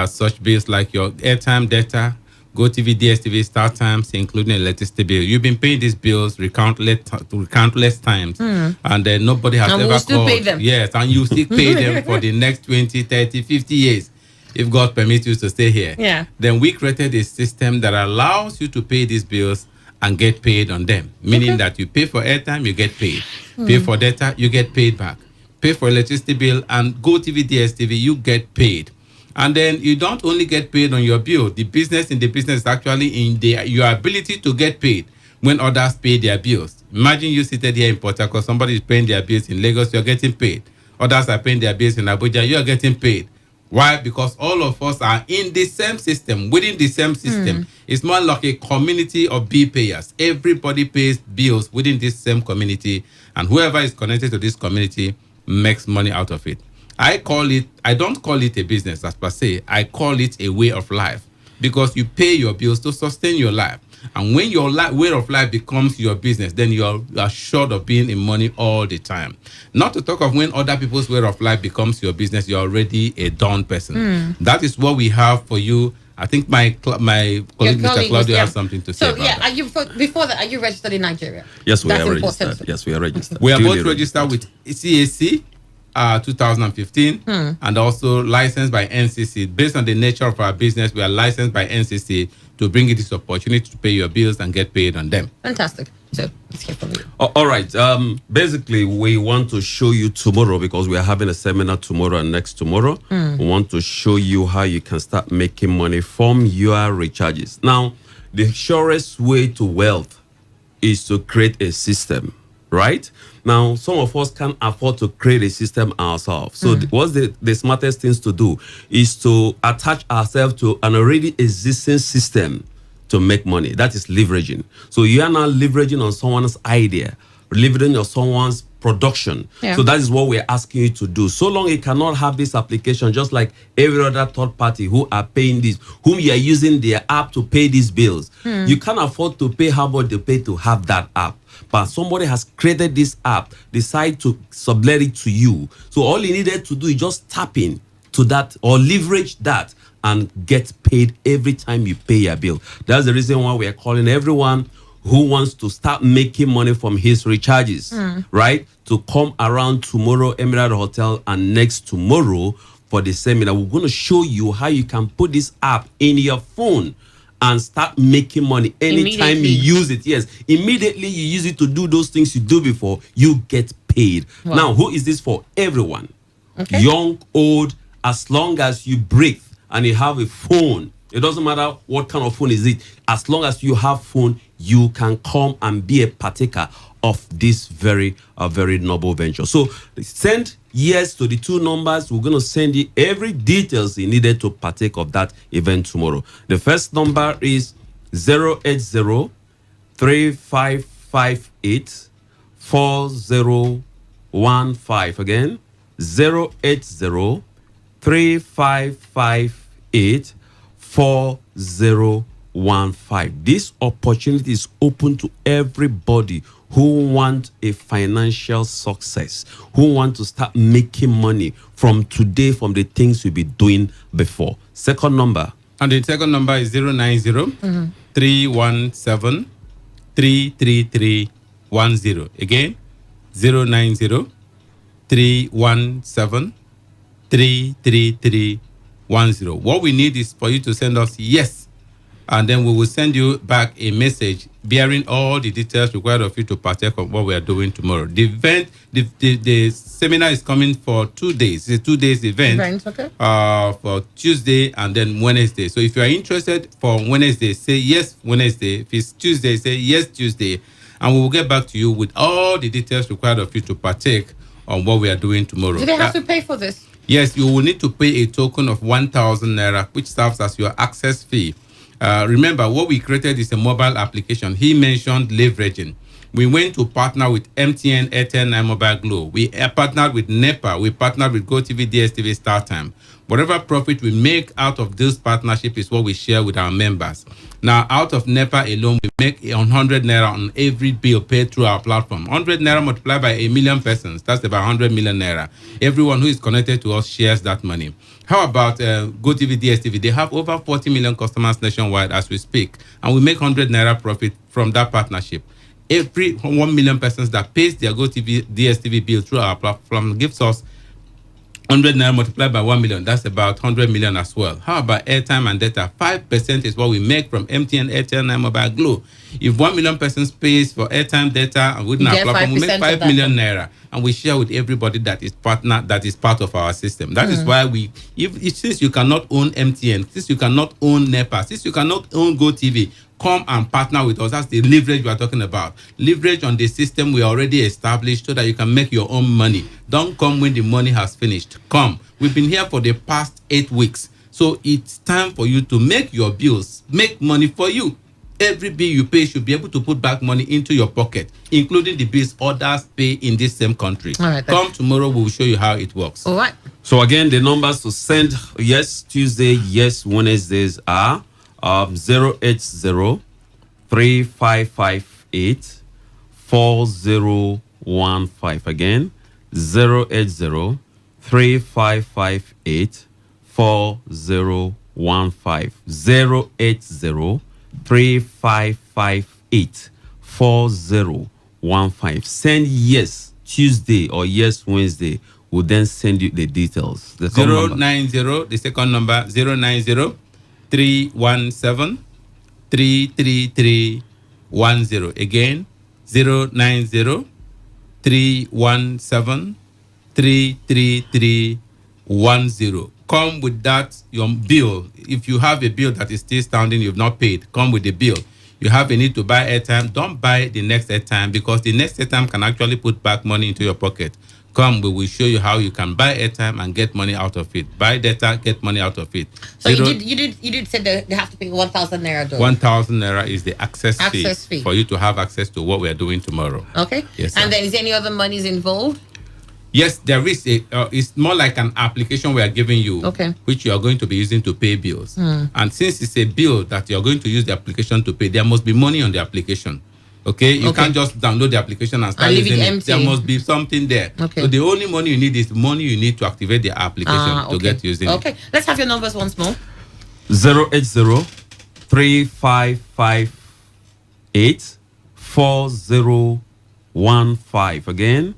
Speaker 3: Such bills like your airtime, data, GoTV, DSTV, start times, including electricity bill. You've been paying these bills countless times, and then nobody has ever
Speaker 2: still pay them.
Speaker 3: Yes, and you still pay them for the next 20, 30, 50 years. If God permits you to stay here.
Speaker 2: Yeah.
Speaker 3: Then we created a system that allows you to pay these bills and get paid on them. Meaning that you pay for airtime, you get paid. Pay for data, you get paid back. Pay for electricity bill and GoTV, DSTV, you get paid. And then you don't only get paid on your bill. The business is actually in your ability to get paid when others pay their bills. Imagine you seated here in Port Harcourt, somebody is paying their bills in Lagos, you're getting paid. Others are paying their bills in Abuja, you're getting paid. Why? Because all of us are in the same system, within the same system. It's more like a community of bill payers. Everybody pays bills within this same community, and whoever is connected to this community makes money out of it. I don't call it a business as per se, I call it a way of life, because you pay your bills to sustain your life. And when your way of life becomes your business, then you are sure of being in money all the time. Not to talk of when other people's way of life becomes your business, you're already a done person. That is what we have for you. I think my colleague, Mr. Claudio, has something to say about that.
Speaker 2: Before that, are you registered in Nigeria?
Speaker 12: Yes, we are registered. Yes, we are registered.
Speaker 3: We are both registered with CAC 2015 and also licensed by NCC. Based on the nature of our business, we are licensed by NCC to bring you this opportunity to pay your bills and get paid on them.
Speaker 2: Fantastic. So let's hear from you.
Speaker 12: All right. Basically, we want to show you tomorrow, because we are having a seminar tomorrow and next tomorrow. We want to show you how you can start making money from your recharges. Now, the surest way to wealth is to create a system, right? Now, some of us can't afford to create a system ourselves. So what's the smartest things to do is to attach ourselves to an already existing system to make money. That is leveraging. So you are now leveraging on someone's idea, leveraging on someone's production.
Speaker 2: Yeah.
Speaker 12: So that is what we're asking you to do. So long you cannot have this application, just like every other third party who are paying this, whom you are using their app to pay these bills. You can't afford to pay how much they pay to have that app. But somebody has created this app, decide to sublet it to you. So all you needed to do is just tap in to that or leverage that and get paid every time you pay your bill. That's the reason why we are calling everyone who wants to start making money from his recharges, right? To come around tomorrow, Emerald Hotel, and next tomorrow for the seminar. We're going to show you how you can put this app in your phone and start making money anytime you use it. Yes, immediately you use it to do those things you do before, you get paid.
Speaker 2: Wow.
Speaker 12: Now, who is this for? Everyone.
Speaker 2: Okay.
Speaker 12: Young, old, as long as you breathe and you have a phone. It doesn't matter what kind of phone is it. As long as you have phone, you can come and be a partaker of this very noble venture. So send yes to the two numbers. We're going to send you every details you needed to partake of that event tomorrow. The first number is 080 3558 4015. Again, 080 3558 4015. This opportunity is open to everybody who want a financial success, who want to start making money from today, from the things you'll be doing before. Second number.
Speaker 13: And the second number is 090 317 33310. Again, 090 317 33310. What we need is for you to send us yes, and then we will send you back a message bearing all the details required of you to partake of what we are doing tomorrow. The event, the seminar is coming for 2 days. It's a 2 days event.
Speaker 2: Okay.
Speaker 13: For Tuesday and then Wednesday. So if you are interested for Wednesday, say yes Wednesday. If it's Tuesday, say yes Tuesday, and we will get back to you with all the details required of you to partake on what we are doing tomorrow.
Speaker 2: Do they have to pay for this?
Speaker 13: Yes, you will need to pay a token of 1,000 naira, which serves as your access fee. Remember, what we created is a mobile application. He mentioned leveraging. We went to partner with MTN, Airtel, and Mobile Glow. We partnered with NEPA. We partnered with GoTV, DSTV, StarTime. Whatever profit we make out of this partnership is what we share with our members. Now, out of NEPA alone, we make 100 naira on every bill paid through our platform. 100 naira multiplied by 1 million persons. That's about 100 million naira. Everyone who is connected to us shares that money. How about GoTV, DSTV? They have over 40 million customers nationwide as we speak, and we make 100 naira profit from that partnership. Every 1 million persons that pays their GoTV, DSTV bill through our platform gives us 100 naira multiplied by 1 million. That's about 100 million as well. How about airtime and data? 5% is what we make from MTN, Airtel, and Mobile Glow. If 1 million persons pays for airtime, data, and within our platform, we make 5 million naira, and we share with everybody that is part of our system. That is why since you cannot own MTN, since you cannot own NEPA, since you cannot own GoTV, come and partner with us. That's the leverage we are talking about. Leverage on the system we already established so that you can make your own money. Don't come when the money has finished. Come. We've been here for the past 8 weeks. So it's time for you to make your bills, make money for you. Every bill you pay should be able to put back money into your pocket, including the bills others pay in this same country. All right, come tomorrow, we will show you how it works.
Speaker 2: All right.
Speaker 12: So again, the numbers to send yes Tuesday, yes Wednesdays are 080 3558 4015. Again, 080 3558 4015. 080 3558 4015. Send yes Tuesday or yes Wednesday. We'll then send you the details. The
Speaker 13: 090, the second number, 090 317 33310. Again, 090 317 33310. Come with that, your bill. If you have a bill that is still standing, you've not paid, come with the bill. You have a need to buy airtime, don't buy the next airtime, because the next airtime can actually put back money into your pocket. Come, we will show you how you can buy airtime and get money out of it. Buy data, get money out of it.
Speaker 2: So you did say that they have to pay 1,000 naira though.
Speaker 13: 1,000 naira is the access
Speaker 2: fee
Speaker 13: for you to have access to what we are doing tomorrow.
Speaker 2: Okay.
Speaker 13: Yes.
Speaker 2: And then is there any other monies involved?
Speaker 13: Yes, there is it's more like an application we are giving you,
Speaker 2: okay,
Speaker 13: which you are going to be using to pay bills. And since it's a bill that you are going to use the application to pay, there must be money on the application. Okay, you can't just download the application and start using it. There must be something there.
Speaker 2: Okay.
Speaker 13: So the only money you need is the money you need to activate the application to get using it.
Speaker 2: Okay, let's have your numbers once more.
Speaker 12: 080-3558-4015. Again,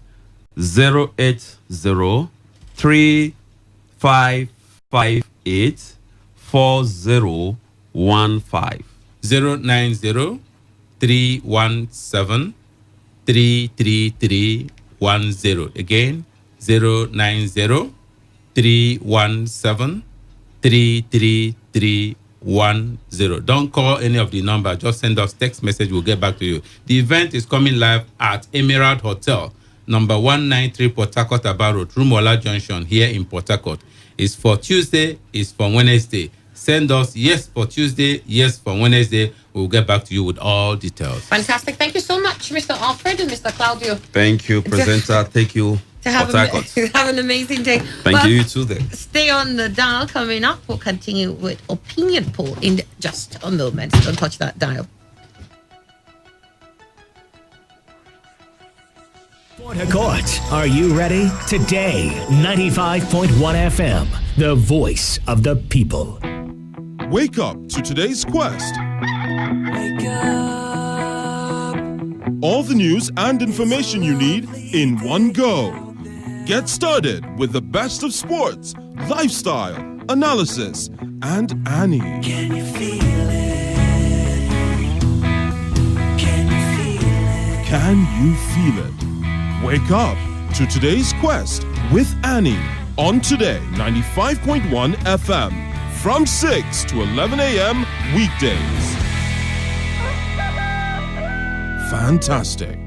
Speaker 12: 080-3558-4015.
Speaker 13: 090-317-33310. Again, 090-317-33310. Don't call any of the number. Just send us text message. We'll get back to you. The event is coming live at Emerald Hotel, number 193 Port Harcourt Aba Road, Rumola Junction, here in Port Harcourt. It's for Tuesday, it's for Wednesday. Send us yes for Tuesday, yes for Wednesday. We'll get back to you with all details.
Speaker 2: Fantastic. Thank you so much, Mr. Alfred and Mr. Claudio.
Speaker 12: Thank you, presenter. Thank you.
Speaker 2: Have an amazing day.
Speaker 12: Thank you too then.
Speaker 2: Stay on the dial. Coming up, we'll continue with opinion poll in just a moment. Don't touch that dial.
Speaker 5: Port Harcourt, are you ready? Today, 95.1 FM, the voice of the people.
Speaker 14: Wake up to today's quest. Wake up. All the news and information you need in one go. Get started with the best of sports, lifestyle, analysis, and Annie. Can you feel it? Can you feel it? Can you feel it? Wake up to today's quest with Annie on Today 95.1 FM from 6 to 11 a.m. weekdays. Fantastic.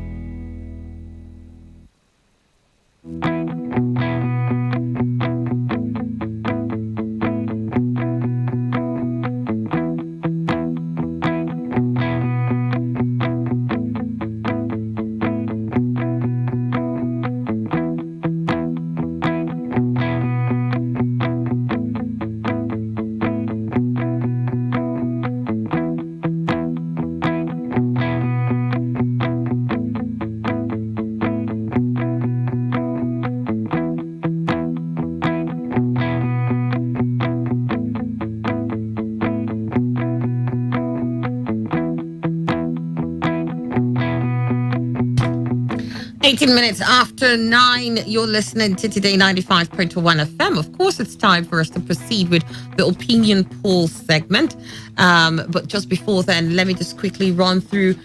Speaker 2: 18 minutes after 9, you're listening to Today 95.1 FM. Of course, it's time for us to proceed with the opinion poll segment. But just before then, let me just quickly run through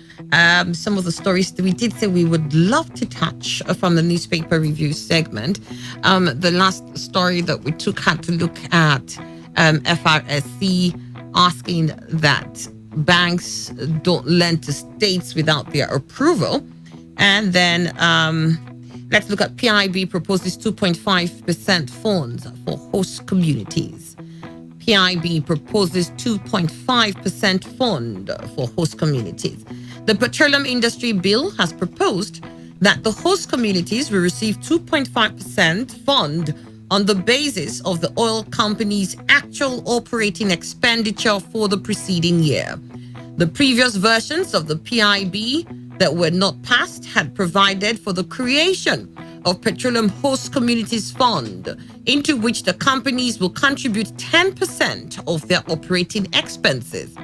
Speaker 2: some of the stories that we did say we would love to touch from the newspaper review segment. The last story that we had to look at FRSC asking that banks don't lend to states without their approval. And then let's look at PIB proposes 2.5% funds for host communities. PIB proposes 2.5% fund for host communities. The Petroleum Industry Bill has proposed that the host communities will receive 2.5% fund on the basis of the oil company's actual operating expenditure for the preceding year. The previous versions of the PIB that were not passed had provided for the creation of Petroleum Host Communities Fund, into which the companies will contribute 10% of their operating expenses.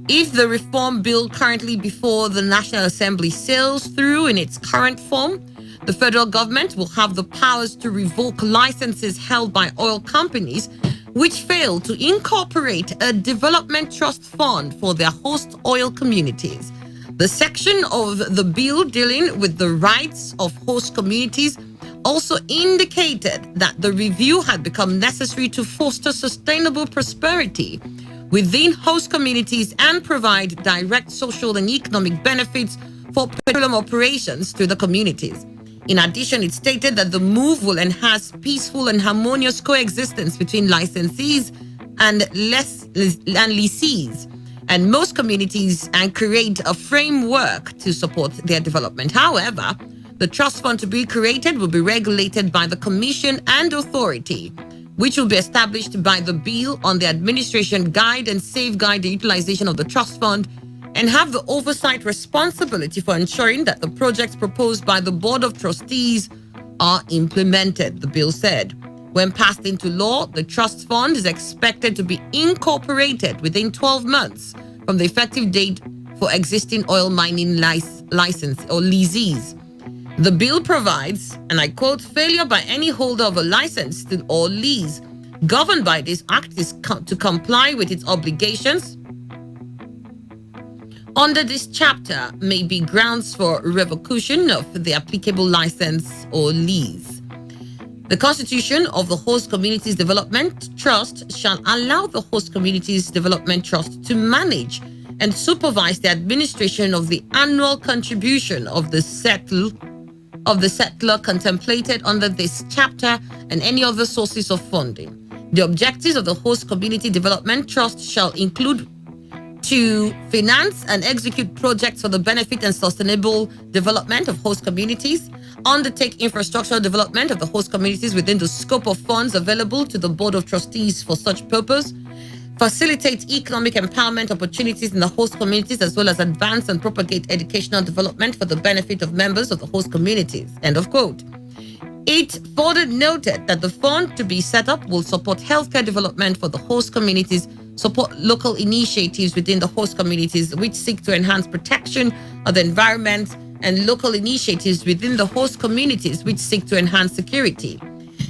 Speaker 2: If the reform bill currently before the National Assembly sails through in its current form, the federal government will have the powers to revoke licenses held by oil companies which fail to incorporate a development trust fund for their host oil communities. The section of the bill dealing with the rights of host communities also indicated that the review had become necessary to foster sustainable prosperity within host communities and provide direct social and economic benefits for petroleum operations to the communities. In addition, it stated that the move will enhance peaceful and harmonious coexistence between licensees and lessees and most communities and create a framework to support their development. However, the trust fund to be created will be regulated by the Commission and Authority, which will be established by the Bill on the Administration Guide and Safeguard the Utilization of the Trust Fund and have the oversight responsibility for ensuring that the projects proposed by the Board of Trustees are implemented, the bill said. When passed into law, the trust fund is expected to be incorporated within 12 months from the effective date for existing oil mining license or leases. The bill provides, and I quote, failure by any holder of a license or lease governed by this act is to comply with its obligations under this chapter may be grounds for revocation of the applicable license or lease. The Constitution of the Host Communities Development Trust shall allow the Host Communities Development Trust to manage and supervise the administration of the annual contribution of the settler contemplated under this chapter and any other sources of funding. The objectives of the Host Community Development Trust shall include to finance and execute projects for the benefit and sustainable development of host communities, undertake infrastructural development of the host communities within the scope of funds available to the Board of Trustees for such purpose, facilitate economic empowerment opportunities in the host communities, as well as advance and propagate educational development for the benefit of members of the host communities. End of quote. It further noted that the fund to be set up will support healthcare development for the host communities, support local initiatives within the host communities which seek to enhance protection of the environment, and local initiatives within the host communities which seek to enhance security.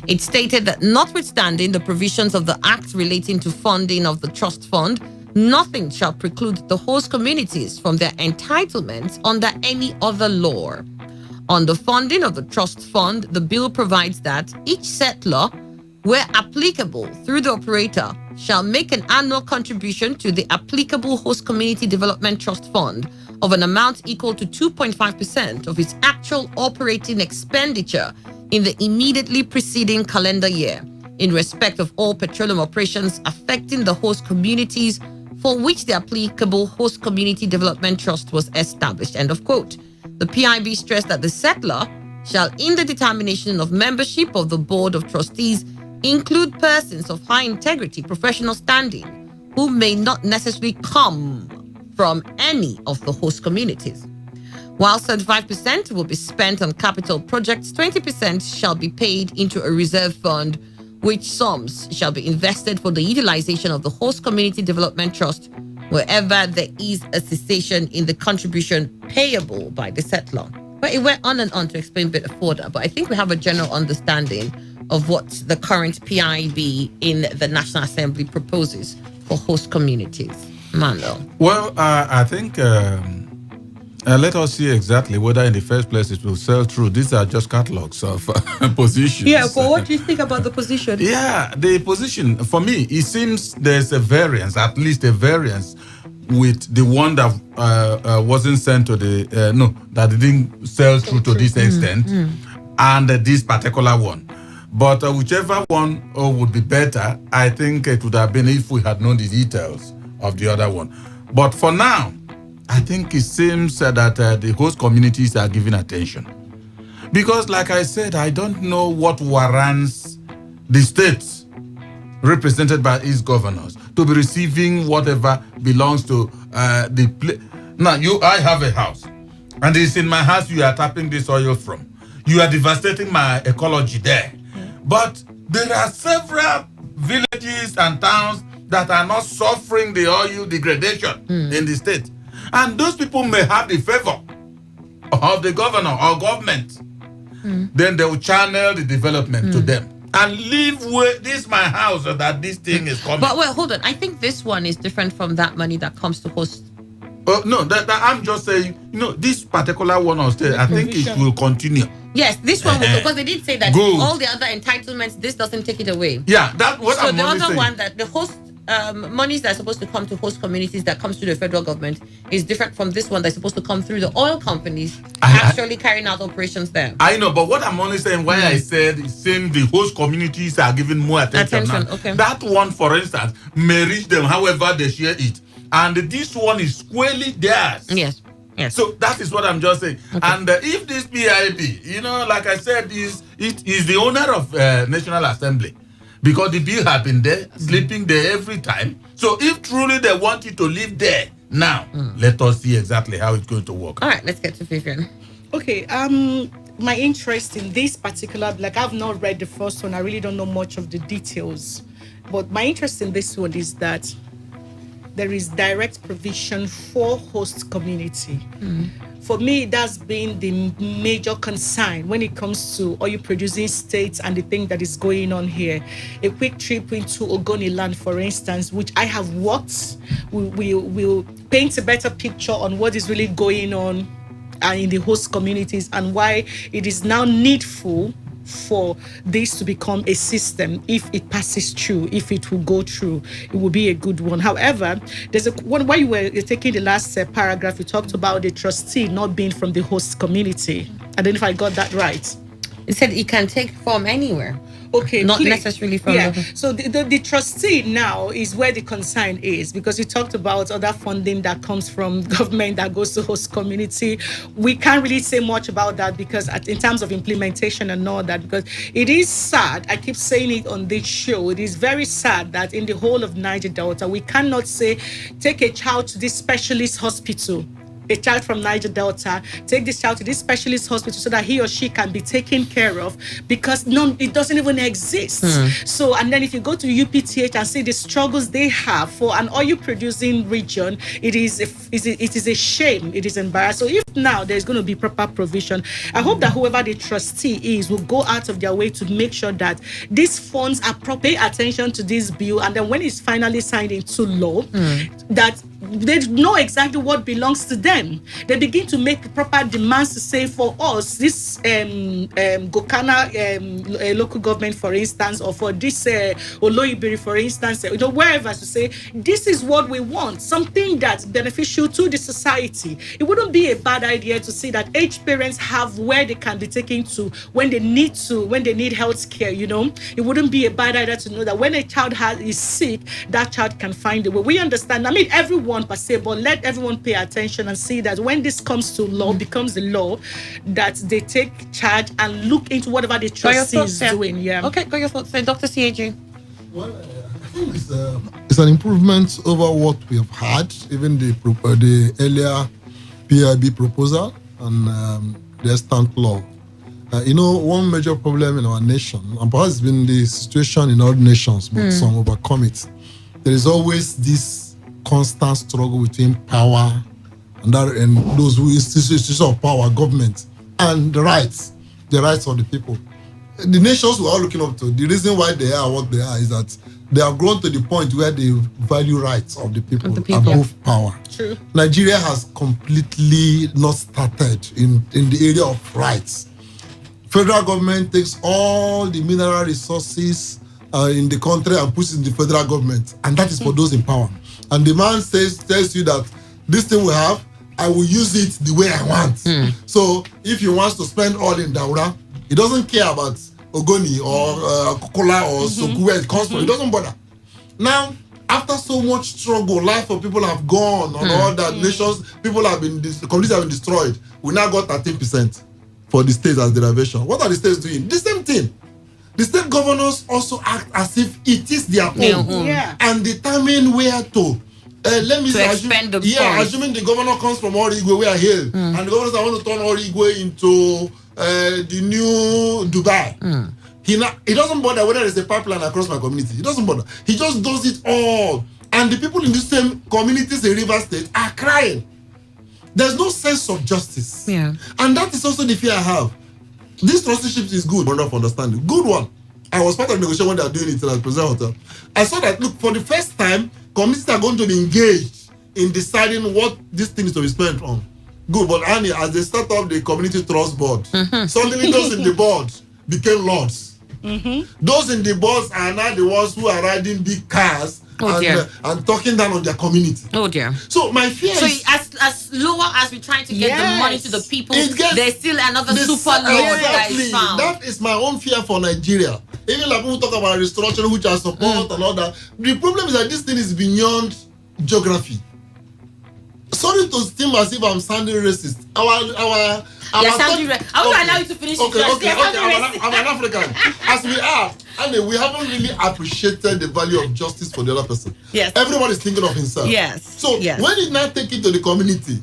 Speaker 2: It stated that notwithstanding the provisions of the Act relating to funding of the trust fund, nothing shall preclude the host communities from their entitlements under any other law. On the funding of the trust fund, the bill provides that each settler, where applicable through the operator, shall make an annual contribution to the applicable host community development trust fund of an amount equal to 2.5% of its actual operating expenditure in the immediately preceding calendar year, in respect of all petroleum operations affecting the host communities for which the applicable host community development trust was established. End of quote. The PIB stressed that the settler shall, in the determination of membership of the Board of Trustees, include persons of high integrity, professional standing, who may not necessarily come from any of the host communities. While 35% will be spent on capital projects, 20% shall be paid into a reserve fund, which sums shall be invested for the utilization of the host community development trust wherever there is a cessation in the contribution payable by the settler. But it went on and on to explain a bit further, but I think we have a general understanding of what the current PIB in the National Assembly proposes for host communities. Mando.
Speaker 3: Well, I think let us see exactly whether in the first place it will sell through. These are just catalogs of positions.
Speaker 2: Yeah, but what do you think about the position?
Speaker 3: Yeah, the position, for me, it seems there's a variance, at least a variance, with the one that wasn't sent to the, that didn't sell through to this extent, and this particular one. But whichever one would be better, I think it would have been if we had known the details of the other one. But for now, I think it seems that the host communities are giving attention. Because like I said, I don't know what warrants the states represented by its governors to be receiving whatever belongs to the place. Now, I have a house, and it's in my house you are tapping this oil from. You are devastating my ecology there. But there are several villages and towns that are not suffering the oil degradation in the state. And those people may have the favor of the governor or government. Then they will channel the development to them. And leave with this my house so that this thing is coming.
Speaker 2: But wait, hold on. I think this one is different from that money that comes to host.
Speaker 3: No, that I'm just saying, this particular one on stage, I think it will continue.
Speaker 2: Yes, this one will, because they did say that all the other entitlements, this doesn't take it away.
Speaker 3: Yeah, that's what
Speaker 2: so
Speaker 3: I'm
Speaker 2: the
Speaker 3: only
Speaker 2: other
Speaker 3: saying.
Speaker 2: one that the host monies that are supposed to come to host communities that comes through the federal government is different from this one that's supposed to come through the oil companies actually carrying out operations there.
Speaker 3: I know, but what I'm only saying, why I said is saying the host communities are giving more attention now.
Speaker 2: Okay.
Speaker 3: That one, for instance, may reach them however they share it. And this one is squarely theirs.
Speaker 2: Yes. Yes.
Speaker 3: So that is what I'm just saying. Okay. And if this PIB, like I said, is the owner of National Assembly, because the bill has been there, sleeping there every time. So if truly they want it to live there, now let us see exactly how it's going to work.
Speaker 2: All right, let's get to Vivian.
Speaker 1: Okay, my interest in this particular, I've not read the first one. I really don't know much of the details. But my interest in this one is that there is direct provision for host community. For me, that's been the major concern when it comes to oil producing states and the thing that is going on here. A quick trip into Ogoni land, for instance, which I have worked, will paint a better picture on what is really going on in the host communities and why it is now needful for this to become a system. If it passes through, if it will go through, it will be a good one. However, there's a one where you were taking the last paragraph, you talked about the trustee not being from the host community. I don't know if I got that right.
Speaker 2: It said it can take form anywhere.
Speaker 1: Okay,
Speaker 2: not necessarily from
Speaker 1: So the trustee now is where the concern is, because you talked about other funding that comes from government that goes to host community. We can't really say much about that because in terms of implementation and all that, because it is sad. I keep saying it on this show. It is very sad that in the whole of Niger Delta, we cannot say take a child to this specialist hospital. A child from Niger Delta, take this child to this specialist hospital so that he or she can be taken care of, because it doesn't even exist. So, and then if you go to UPTH and see the struggles they have for an oil producing region, it is a shame. It is embarrassing. So if now there's going to be proper provision, I hope that whoever the trustee is will go out of their way to make sure that these funds are pay attention to this bill, and then when it's finally signed into law, that they know exactly what belongs to them. They begin to make proper demands to say, for us, this Gokana local government, for instance, or for this Oloibiri, for instance, wherever, to say, this is what we want, something that's beneficial to the society. It wouldn't be a bad idea to see that aged parents have where they can be taken to when they need health care, It wouldn't be a bad idea to know that when a child is sick, that child can find a way. We understand, everyone per se, but let everyone pay attention and see that when this comes to law, becomes the law, that they take charge and look into whatever the trustee is doing. Yeah.
Speaker 2: Okay, got your thoughts, Dr. CAG.
Speaker 4: Well, I think it's an improvement over what we have had, even the earlier PIB proposal and the extant law. One major problem in our nation, and perhaps it's been the situation in all nations, but some overcome it. There is always this constant struggle between power and those who institutions of power, government, and the rights of the people. The nations we're all looking up to, the reason why they are what they are is that they have grown to the point where they value rights of the people above power.
Speaker 1: True.
Speaker 4: Nigeria has completely not started in the area of rights. Federal government takes all the mineral resources in the country and puts it in the federal government, and that is for those in power. And the man tells you that this thing we have, I will use it the way I want. So if he wants to spend all in Daura, he doesn't care about Ogoni or Kokola or Soku, where it comes from. He doesn't bother. Now, after so much struggle, life of people have gone on all that, nations, communities have been destroyed. We now got 13% for the states as derivation. What are the states doing? The same thing. The state governors also act as if it is their own and determine where to. Let me
Speaker 2: expend the funds.
Speaker 4: Assuming the governor comes from Origwe, where I hail, and the governors are want to turn Origwe into the new Dubai. He doesn't bother whether there's a pipeline across my community. He doesn't bother. He just does it all. And the people in the same communities in River State are crying. There's no sense of justice.
Speaker 2: Yeah.
Speaker 4: And that is also the fear I have. This trusteeship is good, wonderful understanding. Good one. I was part of the negotiation when they are doing it at President Hotel. I saw that, look, for the first time, communities are going to be engaged in deciding what this thing is to be spent on. Good, but Annie, as they start up the community trust board, suddenly those in the board became lords. Those in the boards are now the ones who are riding big cars and talking down on their community.
Speaker 2: Oh dear.
Speaker 4: So my fear
Speaker 2: so
Speaker 4: is
Speaker 2: as lower as we're trying to get the money to the people, there's still another super low that is found.
Speaker 4: That is my own fear for Nigeria. Even like people talk about restructuring, which I support and all that. The problem is that this thing is beyond geography. Sorry to seem as if I'm sounding racist.
Speaker 2: You're sounding racist. I will allow you to finish.
Speaker 4: Okay. I'm an African. As we are, and we haven't really appreciated the value of justice for the other person.
Speaker 2: Yes.
Speaker 4: Everybody's thinking of himself.
Speaker 2: Yes.
Speaker 4: So when you now take it to the community,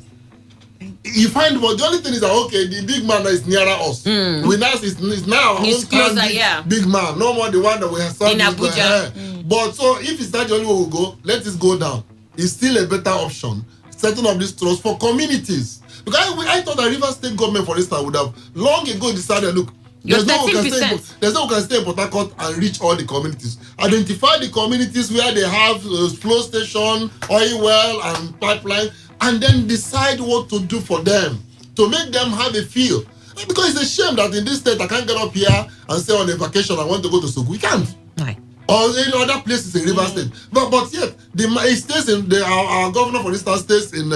Speaker 4: you find the only thing is that the big man that is nearer us. We now is now
Speaker 2: he's closer,
Speaker 4: big man. No more the one that we have saw
Speaker 2: in Abuja.
Speaker 4: But so if it's not the only way we go, let it go down. It's still a better option. Setting up this trust for communities. Because I thought the River State government, for instance, would have long ago decided, look, there's no one can stay in Port Harcourt and reach all the communities. Identify the communities where they have flow station, oil well, and pipeline, and then decide what to do for them to make them have a feel. Because it's a shame that in this state I can't get up here and say on a vacation I want to go to Sogo. We can't.
Speaker 2: Right.
Speaker 4: Or in other places in River State. But yet, it stays in our governor, for instance, stays in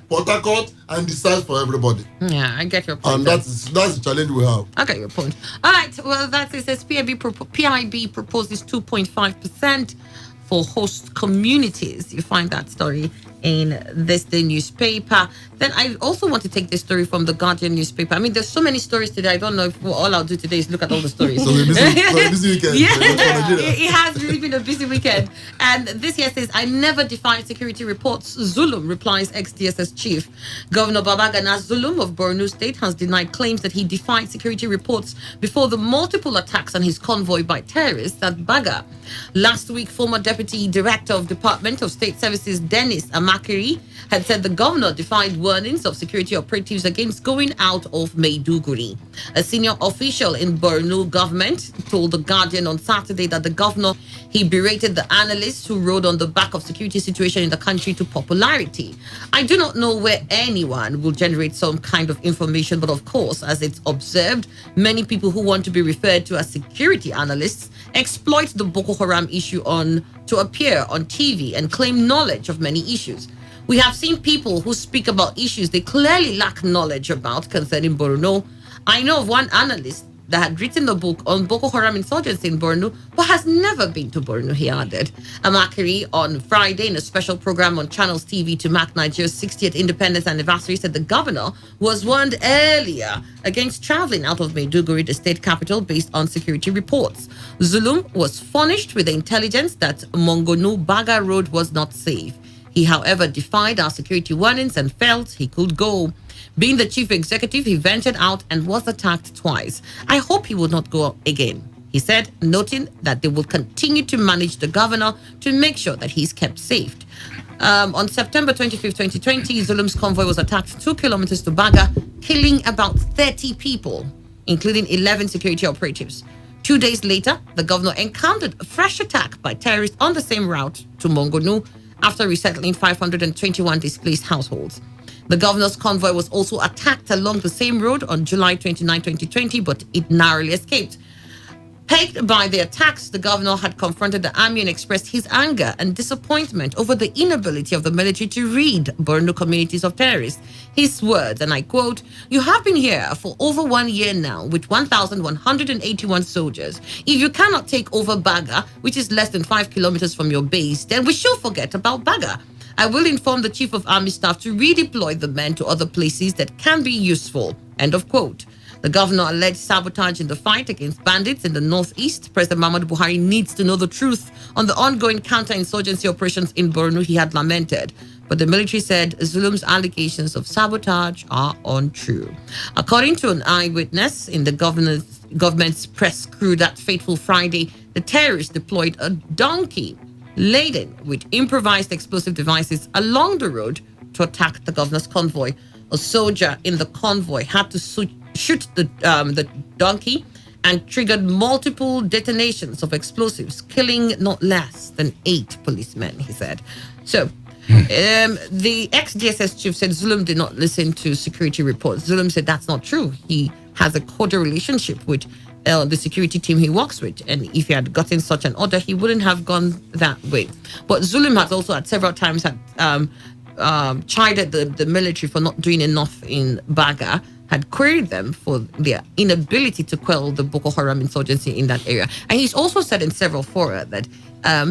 Speaker 4: Port Harcourt and decides for everybody.
Speaker 2: Yeah, I get your point.
Speaker 4: And that's the challenge we have.
Speaker 2: I get your point. All right, well, that is as PIB proposes 2.5% for host communities. You find that story in this day newspaper. Then I also want to take this story from the Guardian newspaper. I mean, there's so many stories today. I don't know if all I'll do today is look at all the stories.
Speaker 4: So busy weekend.
Speaker 2: Yeah, it has really been a busy weekend. And this here says, I never defied security reports. Zulum replies ex-DSS chief. Governor Babagana Zulum of Borno State has denied claims that he defied security reports before the multiple attacks on his convoy by terrorists at Baga. Last week, former Deputy Director of Department of State Services Dennis Amakiri had said the governor defied warnings of security operatives against going out of Maiduguri. A senior official in Borno government told the Guardian on Saturday that the governor, he berated the analysts who rode on the back of security situation in the country to popularity. I do not know where anyone will generate some kind of information, but of course, as it's observed, many people who want to be referred to as security analysts exploit the Boko Haram issue to appear on TV and claim knowledge of many issues. We have seen people who speak about issues they clearly lack knowledge about concerning Borno. I know of one analyst that had written a book on Boko Haram insurgency in Borno, but has never been to Borno, he added. Amakiri on Friday in a special program on Channels TV to mark Nigeria's 60th independence anniversary said the governor was warned earlier against traveling out of Maiduguri, the state capital, based on security reports. Zulum was furnished with the intelligence that Mongonu-Baga Road was not safe. He, however, defied our security warnings and felt he could go. Being the chief executive, he ventured out and was attacked twice. I hope he will not go again, he said, noting that they will continue to manage the governor to make sure that he's kept safe. On September 25th, 2020, Zulum's convoy was attacked 2 kilometers to Baga, killing about 30 people, including 11 security operatives. 2 days later, the governor encountered a fresh attack by terrorists on the same route to Mongonu after resettling 521 displaced households. The governor's convoy was also attacked along the same road on July 29, 2020, but it narrowly escaped. Pegged by the attacks, the governor had confronted the army and expressed his anger and disappointment over the inability of the military to read Borno communities of terrorists. His words, and I quote, "You have been here for over 1 year now with 1,181 soldiers. If you cannot take over Baga, which is less than 5 kilometers from your base, then we shall forget about Baga. I will inform the Chief of Army Staff to redeploy the men to other places that can be useful." End of quote. The governor alleged sabotage in the fight against bandits in the northeast. President Muhammadu Buhari needs to know the truth on the ongoing counterinsurgency operations in Borno, he had lamented. But the military said Zulum's allegations of sabotage are untrue. According to an eyewitness in the government's press crew that fateful Friday, the terrorists deployed a donkey laden with improvised explosive devices along the road to attack the governor's convoy. A soldier in the convoy had to shoot the donkey and triggered multiple detonations of explosives, killing not less than 8 policemen, he said. So, the ex-DSS chief said Zulum did not listen to security reports. Zulum said that's not true. He has a cordial relationship with the security team he works with. And if he had gotten such an order, he wouldn't have gone that way. But Zulum has also at several times chided the military for not doing enough in Baga, had queried them for their inability to quell the Boko Haram insurgency in that area. And he's also said in several fora that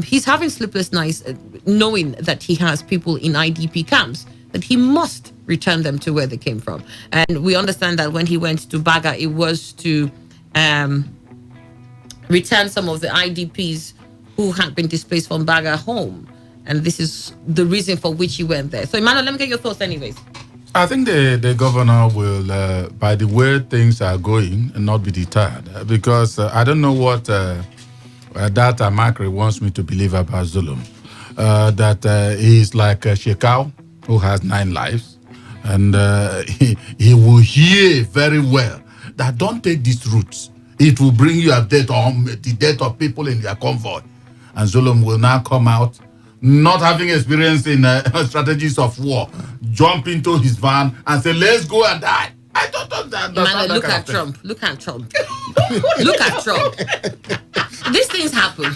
Speaker 2: he's having sleepless nights knowing that he has people in IDP camps, that he must return them to where they came from. And we understand that when he went to Baga, it was to return some of the IDPs who had been displaced from Baga home. And this is the reason for which he went there. So, Emmanuel, let me get your thoughts anyways.
Speaker 3: I think the governor will, by the way things are going, not be deterred. Because I don't know what that Makri wants me to believe about Zulum. That he's like a Shekau who has 9 lives. And he will hear very well that don't take these routes. It will bring you a death or the death of people in your convoy. And Zulum will now come out, not having experience in strategies of war, jump into his van and say, let's go and die. I don't understand.
Speaker 2: Look at Trump. Look at Trump. Look at Trump. These things happen.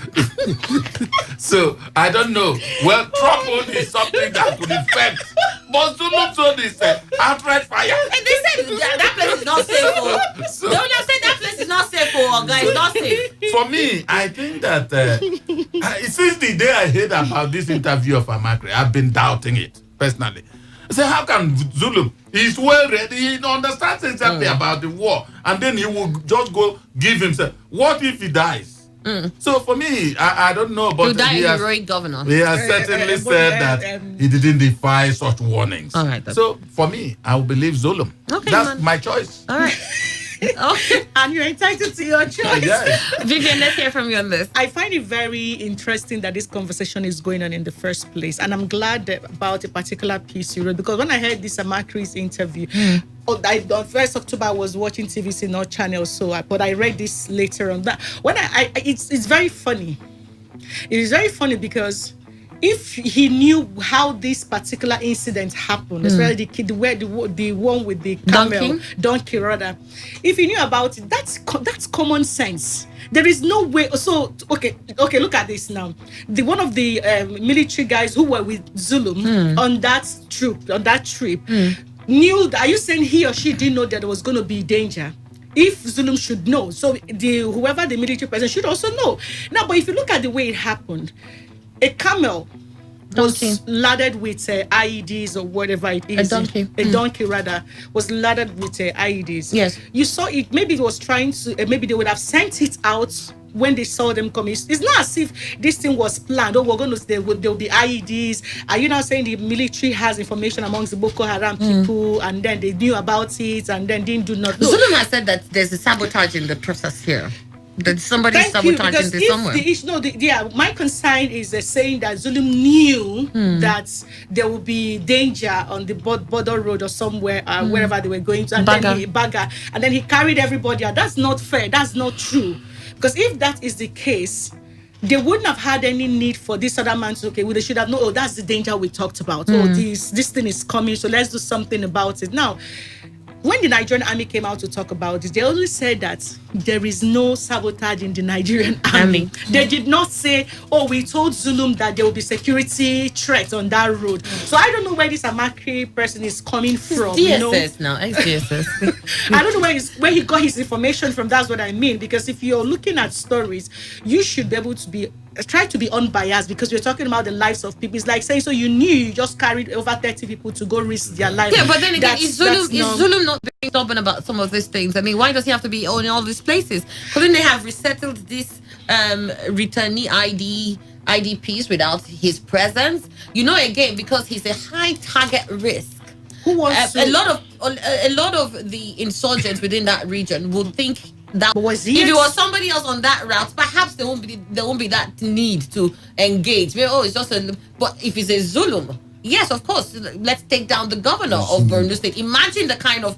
Speaker 3: So, I don't know. Well, Trump is something that could affect. But Zulum told this outright fire.
Speaker 2: And they said that place is not safe.
Speaker 3: So,
Speaker 2: they just said that place is not safe, guys. It's not safe.
Speaker 3: For me, I think that since the day I heard about this interview of Amakre, I've been doubting it personally. I say, how can Zulum? He's well ready. He understands exactly about the war, and then he will just go give himself. What if he dies? So for me, I don't know, but
Speaker 2: he has, heroic governor.
Speaker 3: He has certainly said that he didn't defy such warnings.
Speaker 2: All right.
Speaker 3: So for me, I will believe Zulum.
Speaker 2: Okay,
Speaker 3: that's my choice.
Speaker 2: All right. Okay.
Speaker 1: And you're entitled to your choice.
Speaker 3: Yes.
Speaker 2: Vivian, let's hear from you on this.
Speaker 1: I find it very interesting that this conversation is going on in the first place. And I'm glad about a particular piece you wrote, because when I heard this Amakri's interview, on 1st October, I was watching TVC North Channel, but I read this later on. That when it's very funny. It is very funny because if he knew how this particular incident happened, especially the one with the camel, donkey rather, if he knew about it, that's common sense. There is no way. So okay, look at this now. One of the military guys who were with Zulum on that trip knew. Are you saying he or she didn't know that there was going to be danger? If Zulum should know, so whoever the military person should also know. Now, but if you look at the way it happened, a camel was laden with IEDs or whatever it is. A donkey rather was laden with IEDs.
Speaker 2: Yes.
Speaker 1: You saw it. Maybe it was trying to. Maybe they would have sent it out when they saw them coming. It's not as if this thing was planned. Oh, we're going to. There'll be IEDs. Are you now saying the military has information amongst the Boko Haram people, and then they knew about it, and then didn't do nothing?
Speaker 2: Zulum has said that there's a sabotage in the process here. That somebody's sabotaging this somewhere.
Speaker 1: My concern is saying that Zulum knew that there will be danger on the border road or somewhere, wherever they were going to, and then he carried everybody out. That's not fair. That's not true. Because if that is the case, they wouldn't have had any need for this other man to, they should have known, that's the danger we talked about. This thing is coming, so let's do something about it. Now, when the Nigerian army came out to talk about this, they only said that there is no sabotage in the Nigerian army. They did not say, we told Zulum that there will be security threats on that road. So I don't know where this Amakri person is coming from.
Speaker 2: DSS now, ex-DSS.
Speaker 1: I don't know where he got his information from. That's what I mean. Because if you're looking at stories, you should be able to try to be unbiased, because we're talking about the lives of people. It's like saying, so you knew you just carried over 30 people to go risk their life.
Speaker 2: Yeah, but then again, is Zulum not being stubborn about some of these things? I mean, why does he have to be in all these places? Because then they have resettled this returnee IDPs without his presence. Again, because he's a high target risk.
Speaker 1: Who wants
Speaker 2: a lot of the insurgents within that region would think that
Speaker 1: if
Speaker 2: it was somebody else on that route, perhaps there won't be that need to engage. It's just but if it's a Zulum, yes, of course. Let's take down the governor of Borno State. Imagine the kind of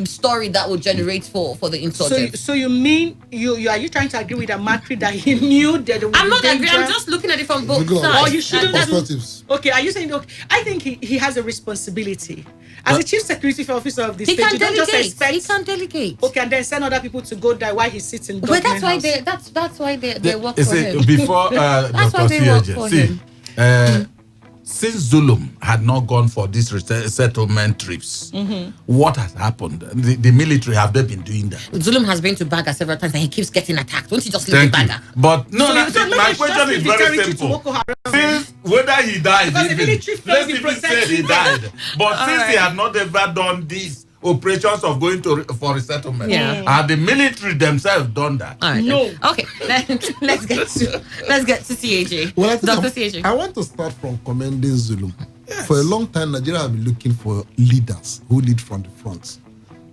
Speaker 2: story that would generate for the insurgents.
Speaker 1: So you mean are you trying to agree with Amakri that he knew that there would
Speaker 2: I'm
Speaker 1: be
Speaker 2: not
Speaker 1: danger?
Speaker 2: agreeing. I'm just looking at it from both
Speaker 4: Look at
Speaker 2: sides.
Speaker 1: Or you shouldn't.
Speaker 4: perspectives.
Speaker 1: Okay, are you saying? Okay, I think he has a responsibility as the chief security officer of the
Speaker 2: He
Speaker 1: state.
Speaker 2: can
Speaker 1: You don't just
Speaker 2: delegate.
Speaker 1: expect.
Speaker 2: He can delegate.
Speaker 1: Okay, and then send other people to go die while he sits in
Speaker 2: But
Speaker 1: government
Speaker 2: that's why
Speaker 1: house.
Speaker 2: that's why they work
Speaker 3: You
Speaker 2: for
Speaker 3: see,
Speaker 2: him.
Speaker 3: before
Speaker 2: That's why
Speaker 3: Dr.
Speaker 2: they work
Speaker 3: Sieje,
Speaker 2: for
Speaker 3: see,
Speaker 2: him.
Speaker 3: since Zulum had not gone for these settlement trips, what has happened? The military, have they been doing that?
Speaker 2: Zulum has been to Baga several times and he keeps getting attacked. Won't you just leave
Speaker 3: Thank
Speaker 2: the
Speaker 3: you.
Speaker 2: Baga?
Speaker 3: But no,
Speaker 1: So
Speaker 3: my question is very simple. Since whether he died,
Speaker 1: Because the
Speaker 3: even,
Speaker 1: military
Speaker 3: let's
Speaker 1: failed
Speaker 3: even
Speaker 1: in
Speaker 3: say he
Speaker 1: protecting
Speaker 3: died. But since he
Speaker 2: right.
Speaker 3: had not ever done these operations of going for resettlement,
Speaker 2: Yeah.
Speaker 3: have the military themselves done that?
Speaker 2: All right.
Speaker 1: No.
Speaker 2: Okay. Let's get to CAJ.
Speaker 4: Well, I think
Speaker 2: Dr. CAJ.
Speaker 4: I want to start from commending Zulum. For a long time, Nigeria have been looking for leaders who lead from the front.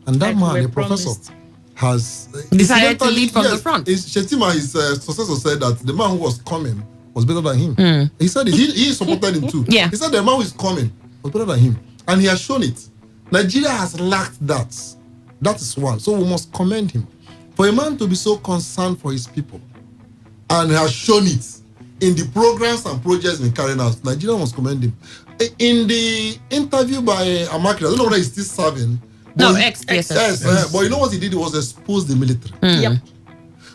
Speaker 4: And that
Speaker 1: Like
Speaker 4: man,
Speaker 1: we're
Speaker 4: a professor,
Speaker 1: promised.
Speaker 4: has
Speaker 2: Decided to
Speaker 4: incidentally,
Speaker 2: lead from the front.
Speaker 4: Shetima, his successor, said that the man who was coming was better than him. He said it. He supported him too.
Speaker 2: Yeah.
Speaker 4: He said the man who is coming was better than him. And he has shown it. Nigeria has lacked that. That is one. So we must commend him. For a man to be so concerned for his people and has shown it in the programs and projects in carrying out, Nigeria must commend him. In the interview by Amakri, I don't know whether he's still serving.
Speaker 2: No,
Speaker 4: but
Speaker 2: yes.
Speaker 4: but you know what he did? He was expose the military.
Speaker 1: Yep.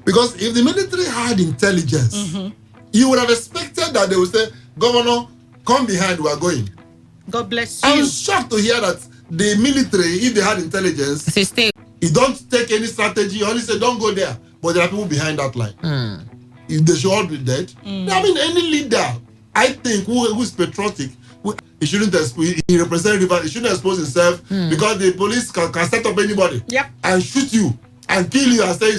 Speaker 4: Because if the military had intelligence, you would have expected that they would say, Governor, come behind, we are going.
Speaker 1: God bless
Speaker 4: I'm
Speaker 1: you.
Speaker 4: shocked to hear that the military, if they had intelligence, he don't take any strategy, only say don't go there. But there are people behind that line. If they should all be dead. I mean, any leader, I think, who is patriotic, he shouldn't expose, he represents Rivers, he shouldn't expose himself because the police can set up anybody and shoot you and kill you and say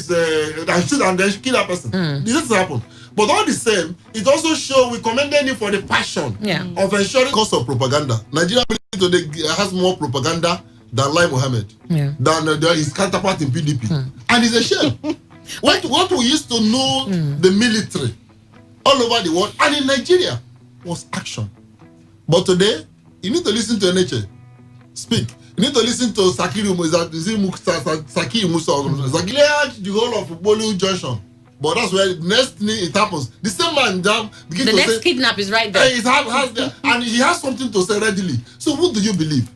Speaker 4: and shoot and then kill that person. This has happened. But all the same, it also shows we commended him for the passion of ensuring cause of propaganda. Nigeria today has more propaganda than Lai Mohammed, than his counterpart in PDP. And it's a shame. What we used to know the military all over the world and in Nigeria was action. But today, you need to listen to NHA speak. You need to listen to Sakiri Musa, the whole of Bolu Junction. But that's where the next thing it happens. The same man begins
Speaker 2: The
Speaker 4: to
Speaker 2: next
Speaker 4: say,
Speaker 2: kidnap is right there.
Speaker 4: and he has something to say readily. So who do you believe?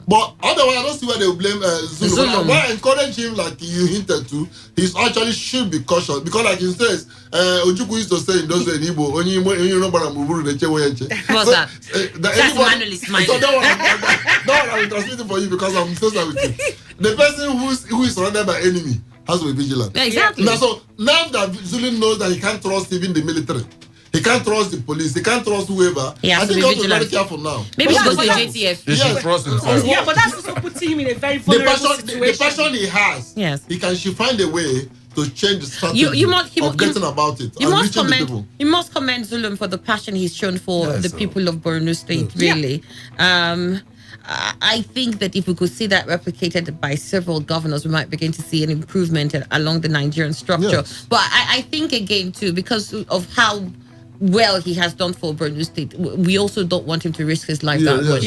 Speaker 4: But otherwise, I don't see why they will blame Zulum. Why I encourage him like you hinted to? He actually should be cautious because, like he says, Ojukwu used to say in those days in Igbo,
Speaker 2: What's that? That's Manuel is smiling.
Speaker 4: So that one I will translate it for you because I'm so sorry with you. The person who is surrounded by enemy has to be vigilant.
Speaker 2: Exactly.
Speaker 4: Now that Zulum knows that he can't trust even the military. He can't trust the police. He can't trust whoever.
Speaker 2: I
Speaker 4: think he has to be very careful now.
Speaker 2: Maybe he goes to
Speaker 1: that's-
Speaker 2: JTF.
Speaker 3: He should trust himself.
Speaker 1: Yeah, but that's also putting him in a very
Speaker 4: The
Speaker 1: vulnerable
Speaker 4: passion
Speaker 1: situation.
Speaker 4: he has,
Speaker 2: Yes.
Speaker 4: he should find a way to change the strategy of getting about it
Speaker 2: You
Speaker 4: and
Speaker 2: must
Speaker 4: reaching the people.
Speaker 2: commend Zulum for the passion he's shown for the people of Borno State,
Speaker 4: Yes.
Speaker 2: really. I think that if we could see that replicated by several governors, we might begin to see an improvement along the Nigerian structure.
Speaker 4: Yes.
Speaker 2: But I think, again, too, because of how well he has done for Borno State, we also don't want him to risk his life that much.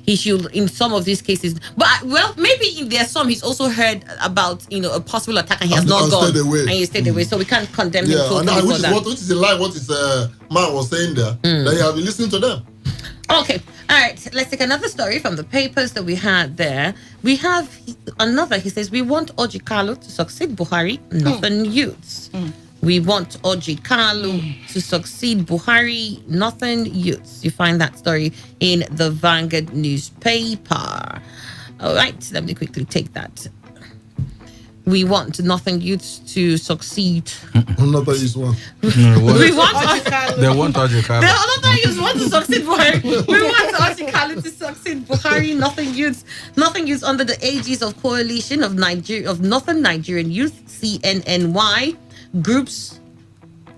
Speaker 2: He should, in some of these cases, but maybe there's some he's also heard about, a possible attack and he has not gone and he stayed away, so we can't condemn him totally for that.
Speaker 4: Which is in line what his man was saying there, that he has been listening to them.
Speaker 2: Okay, all right, let's take another story from the papers that we had there. We have another, he says, we want Orji Kalu to succeed Buhari, nothing youths. We want Orji Kalu to succeed Buhari, nothing youths. You find that story in the Vanguard newspaper. All right, let me quickly take that. We want nothing youths to succeed.
Speaker 4: Another is one.
Speaker 2: We want
Speaker 3: They want Orji Kalu.
Speaker 2: The other youths want to succeed Buhari. We want Orji Kalu to succeed Buhari. Nothing youths under the aegis of Coalition of Northern Nigerian Youth (CNNY) groups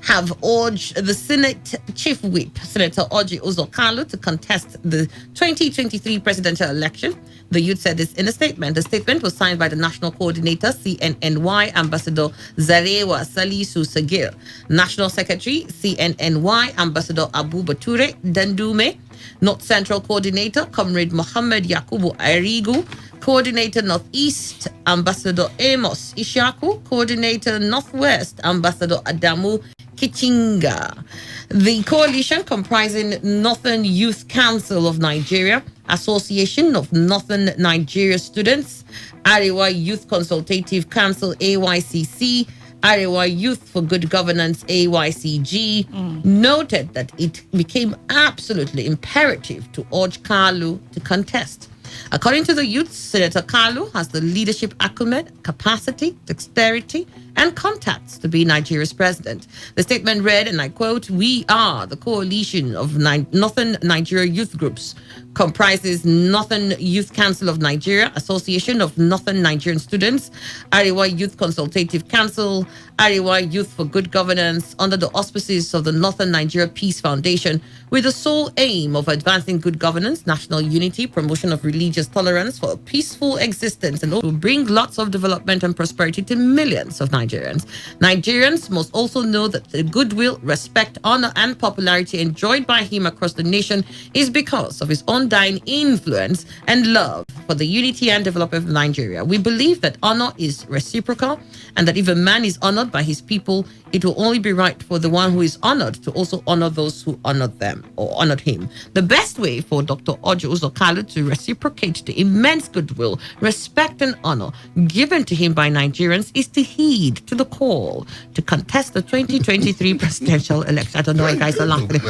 Speaker 2: have urged the Senate Chief Whip, Senator Orji Kalu, to contest the 2023 presidential election. The youth said this in a statement. The statement was signed by the National Coordinator, CNNY, Ambassador Zarewa Salisu Sagir, National Secretary, CNNY, Ambassador Abu Bature Dandume, North Central Coordinator, Comrade Mohammed Yakubu Arigu. Coordinator Northeast, Ambassador Amos Ishaku. Coordinator Northwest, Ambassador Adamu Kichinga. The coalition comprising Northern Youth Council of Nigeria, Association of Northern Nigeria Students, Arewa Youth Consultative Council AYCC, Arewa Youth for Good Governance AYCG, noted that it became absolutely imperative to urge Kalu to contest. According to the youth, Senator Kalu has the leadership acumen, capacity, dexterity, and contacts to be Nigeria's president. The statement read, and I quote, "We are the coalition of Northern Nigeria youth groups, comprises Northern Youth Council of Nigeria, Association of Northern Nigerian Students, Arewa Youth Consultative Council, Arewa Youth for Good Governance, under the auspices of the Northern Nigeria Peace Foundation, with the sole aim of advancing good governance, national unity, promotion of religious tolerance for a peaceful existence, and also bring lots of development and prosperity to millions of Nigerians. Nigerians must also know that the goodwill, respect, honor, and popularity enjoyed by him across the nation is because of his undying influence and love for the unity and development of Nigeria. We believe that honor is reciprocal, and that if a man is honored by his people, it will only be right for the one who is honored to also honor those who honored them or honored him. The best way for Dr. Orji Uzor Kalu to reciprocate the immense goodwill, respect, and honor given to him by Nigerians is to heed to the call to contest the 2023 presidential election. I don't know why you guys are laughing.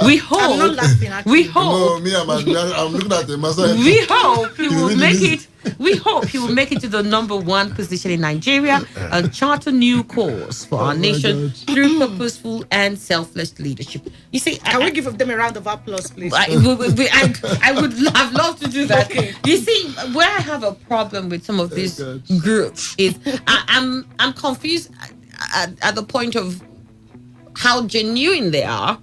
Speaker 2: We hope.
Speaker 1: I'm not laughing, actually.
Speaker 2: We hope.
Speaker 4: No, me, I'm looking at the master.
Speaker 2: We hope he will make it. We hope he will make it to the number one position in Nigeria and chart a new course for our nation through purposeful and selfless leadership. You see,
Speaker 1: can we give them a round of applause, please?
Speaker 2: I would have loved to do that. Okay. You see, where I have a problem with some of these groups is I'm confused at the point of how genuine they are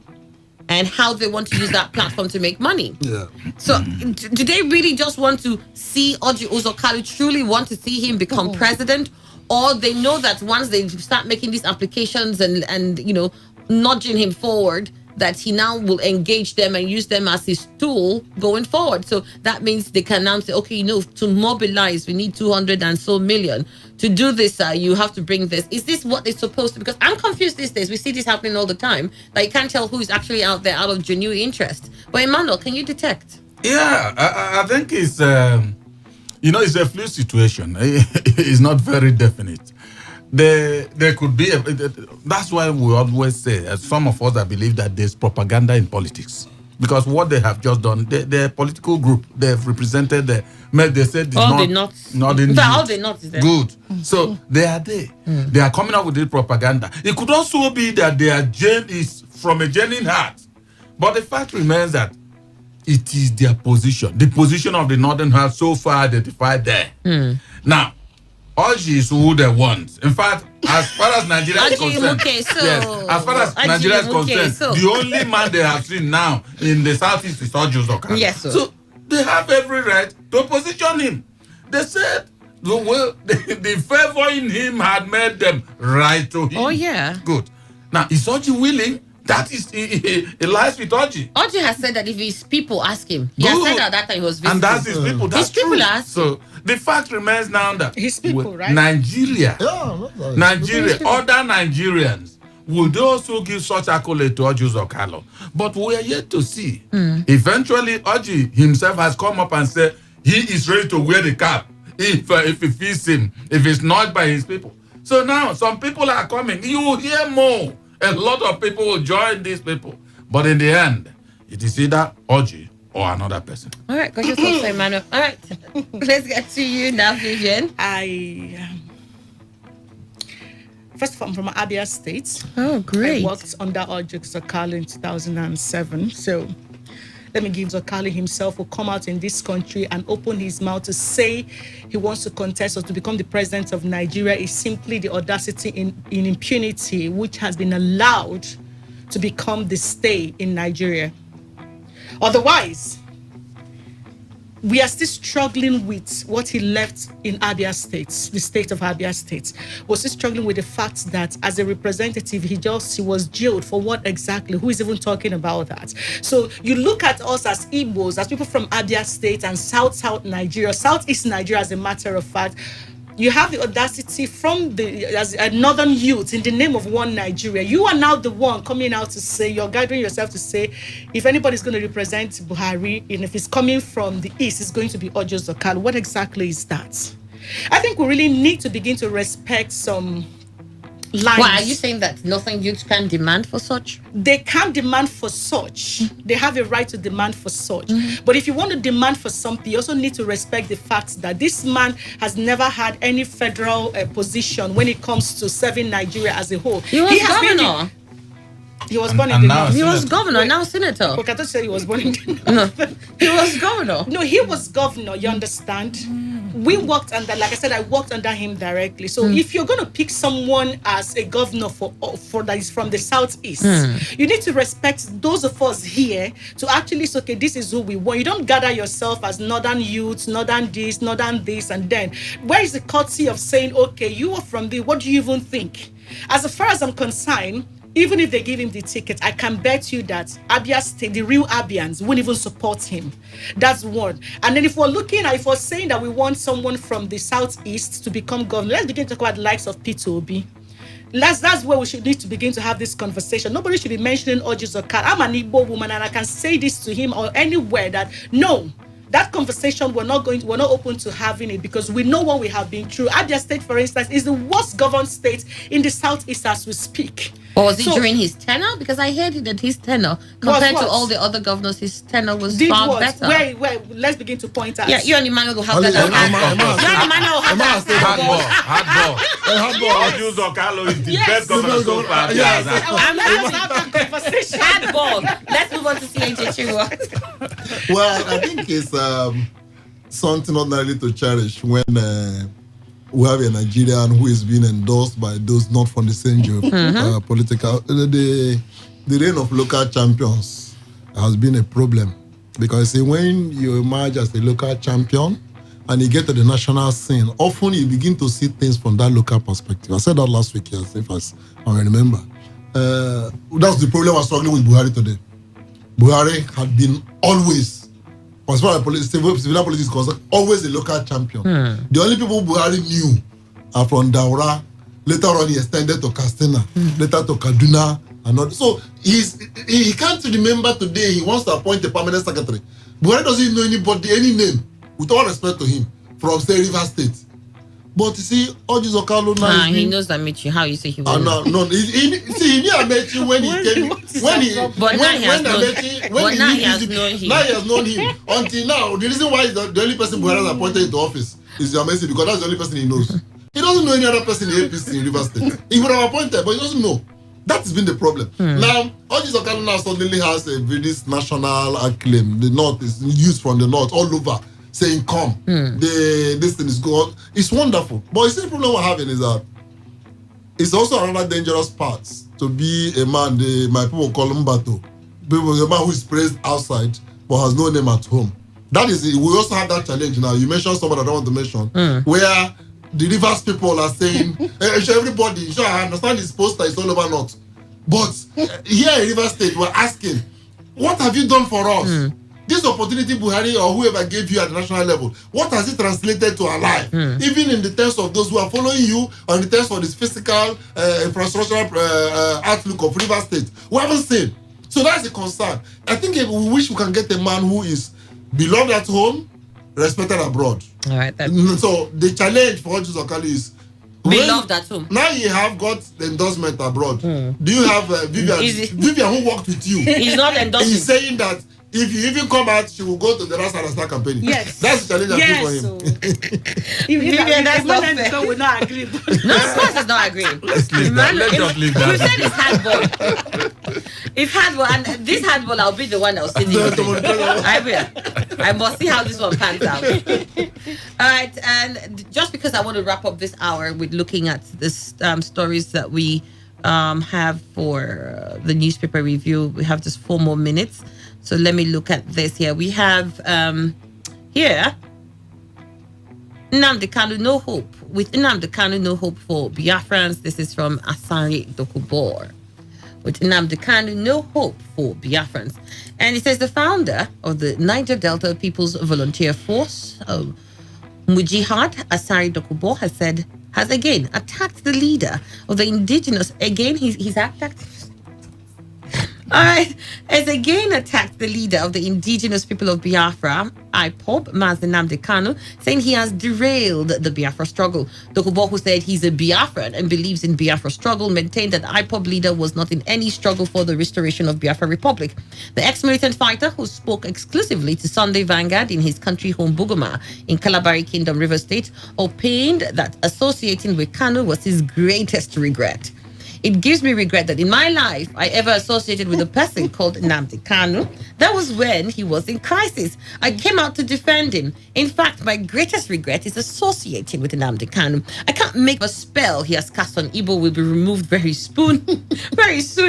Speaker 2: and how they want to use that platform to make money.
Speaker 4: Yeah.
Speaker 2: So do they really just want to see Orji Uzor Kalu, truly want to see him become president? Or they know that once they start making these applications and you know, nudging him forward, that he now will engage them and use them as his tool going forward. So that means they can now say, okay, you know, to mobilize, we need 200 and so million. To do this, you have to bring this. Is this what it's supposed to? Because I'm confused these days. We see this happening all the time. Like, you can't tell who is actually out there out of genuine interest. But Emmanuel, can you detect?
Speaker 3: Yeah, I think it's, you know, it's a fluid situation. It's not very definite. There could be, that's why we always say, as some of us that believe that there's propaganda in politics. Because what they have just done, their political group, they've represented, they said
Speaker 2: all the nuts. All the nuts is there.
Speaker 3: Good. So they are there. They are coming up with this propaganda. It could also be that their gen is from a genuine heart. But the fact remains that it is their position. The position of the Northern Heart so far identified there. Now, Orji is who they want. In fact, as far as Nigeria is concerned, as far as Nigeria is concerned, the only man they have seen now in the southeast is Orji Uzor Kalu.
Speaker 2: Yes, sir.
Speaker 3: So they have every right to position him. They said the favor in him had made them right to him.
Speaker 2: Oh, yeah.
Speaker 3: Good. Now, is Orji willing? That is, it lies with Orji.
Speaker 2: Orji has said that if his people ask him, he has said that time he was visiting.
Speaker 3: And that's his people. That's
Speaker 2: his people ask.
Speaker 3: So the fact remains now that
Speaker 1: his people, right?
Speaker 3: Nigeria, other Nigerians would also give such accolade to Orji Uzor Kalu. But we are yet to see. Eventually, Orji himself has come up and said he is ready to wear the cap if it fits him, if it's not by his people. So now some people are coming. You will hear more. A lot of people will join these people. But in the end, it is either Orji or another person.
Speaker 2: All right, got your thoughts, Emmanuel. All right, let's get to you now, Vivian.
Speaker 1: First of all, I'm from Abia State.
Speaker 2: Oh, great.
Speaker 1: I worked under Orji Uzor Kalu in 2007. So let me give Zokali himself will come out in this country and open his mouth to say he wants to contest or to become the president of Nigeria is simply the audacity in impunity which has been allowed to become the stay in Nigeria. Otherwise, we are still struggling with what he left in Abia State, the state of Abia State. We're still struggling with the fact that as a representative, he was jailed for what exactly? Who is even talking about that? So you look at us as Igbos, as people from Abia State and South Nigeria, Southeast Nigeria, as a matter of fact. You have the audacity from as a northern youth in the name of one Nigeria. You are now the one coming out to say, you're gathering yourself to say, if anybody's going to represent Buhari, and if it's coming from the east, it's going to be Ojo Zokal. What exactly is that? I think we really need to begin to respect some lines.
Speaker 2: Why are you saying that nothing youth can demand for such?
Speaker 1: They can demand for such. They have a right to demand for such. But if you want to demand for something, you also need to respect the fact that this man has never had any federal position when it comes to serving Nigeria as a whole.
Speaker 2: He was governor.
Speaker 1: He was born in the north.
Speaker 2: He was governor, now senator.
Speaker 1: Okay, I thought you said he was born in the
Speaker 2: north. No, he was governor.
Speaker 1: No, he was governor, you understand? We worked under, like I said, I worked under him directly. So if you're going to pick someone as a governor for that is from the southeast, you need to respect those of us here to actually say, okay, this is who we want. You don't gather yourself as northern youths, northern this, and then. Where is the courtesy of saying, okay, you are from the, what do you even think? As far as I'm concerned, even if they give him the ticket, I can bet you that Abia State, the real Abians, won't even support him. That's one. And then if we're saying that we want someone from the southeast to become governor, let's begin to talk about the likes of Peter Obi. That's where we should need to begin to have this conversation. Nobody should be mentioning Ojo Zokal. I'm an Igbo woman and I can say this to him or anywhere that no. That conversation, we're not open to having it because we know what we have been through. Abia State, for instance, is the worst governed state in the southeast as we speak.
Speaker 2: Or was it during his tenure? Because I heard that his tenure, compared to all the other governors, his tenure was far better.
Speaker 1: Where, let's begin to point out.
Speaker 2: Yeah, you and Emmanuel will have that.
Speaker 3: Hardball. Ojo Zokalo is the best governor so far.
Speaker 2: Yes, I'm not having that conversation. Hardball. Let's move on to CHH.
Speaker 4: Well, I think it's something ordinarily to cherish when we have a Nigerian who is being endorsed by those not from the same political. The reign of local champions has been a problem because when you emerge as a local champion and you get to the national scene, often you begin to see things from that local perspective. I said that last week, yes, if I remember. That's the problem we're struggling with Buhari today. Buhari had been always, as far as civil politics is concerned, always a local champion. The only people Buhari knew are from Daura. Later on, he extended to Katsina, later to Kaduna, and all. So he can't remember today. He wants to appoint a permanent secretary. Buhari doesn't know anybody, any name, with all respect to him, from say Rivers State. But you see, Ojo Zokalo now.
Speaker 2: He knows Amechi. How you say he will?
Speaker 4: No. He knew Amechi when he came. Now he has known him. Until now, the reason why the only person Buhari has appointed into office is Amechi because that's the only person he knows. He doesn't know any other person in APC in Rivers State. He would have appointed, but he doesn't know. That has been the problem. Now, Ojo Zokalo now suddenly has a very national acclaim. The North is used from the North all over. Saying come, this thing is good. It's wonderful. But you see the problem we're having is that it's also another dangerous part to be a man, my people call him Bato. A man who is praised outside but has no name at home. That is, we also have that challenge now. You mentioned someone I don't want to mention, where the Rivers people are saying, everybody, sure, I understand this poster is all over North. But here in Rivers State, we're asking, what have you done for us? This opportunity Buhari or whoever gave you at the national level, what has it translated to our life? Even in the terms of those who are following you, or in the terms of this physical infrastructural outlook of River State, we haven't seen. So that's a concern. I think we wish we can get a man who is beloved at home, respected abroad.
Speaker 2: All right.
Speaker 4: So the challenge for Ojo Zokalo is
Speaker 2: beloved at home.
Speaker 4: Now you have got the endorsement abroad. Do you have Vivian who worked with you?
Speaker 2: He's not endorsing.
Speaker 4: He's saying that if you even come out, she will go to the Rasta and start campaigning.
Speaker 1: Yes.
Speaker 4: That's the challenge I for him.
Speaker 1: That's not fair. Will not agree.
Speaker 2: No, of course it's not agreeing.
Speaker 3: Let's leave that.
Speaker 2: You said it's hardball. If hardball, and this hardball, I'll be the one that will sit in. I will. I must see how this one pans out. All right, and just because I want to wrap up this hour with looking at this stories that we have for the newspaper review, we have just 4 more minutes. So let me look at this here. We have Here, Nnamdi Kanu, no hope. With Nnamdi Kanu, no hope for Biafrans. This is from Asari Dokubor. With Nnamdi Kanu, no hope for Biafrans. And it says the founder of the Niger Delta People's Volunteer Force, Mujihad Asari Dokubor, has again attacked the leader of the indigenous. Again, he's attacked. Has again attacked the leader of the indigenous people of Biafra, IPOB, Mazi Nnamdi Kanu, saying he has derailed the Biafra struggle. Dokubo, who said he's a Biafran and believes in Biafra struggle, maintained that the IPOB leader was not in any struggle for the restoration of Biafra Republic. The ex-militant fighter, who spoke exclusively to Sunday Vanguard in his country home Buguma in Kalabari Kingdom, River State, opined that associating with Kanu was his greatest regret. It gives me regret that in my life, I ever associated with a person called Nnamdi Kanu. That was when he was in crisis. I came out to defend him. In fact, my greatest regret is associating with Nnamdi Kanu. I can't make a spell he has cast on Igbo will be removed very soon,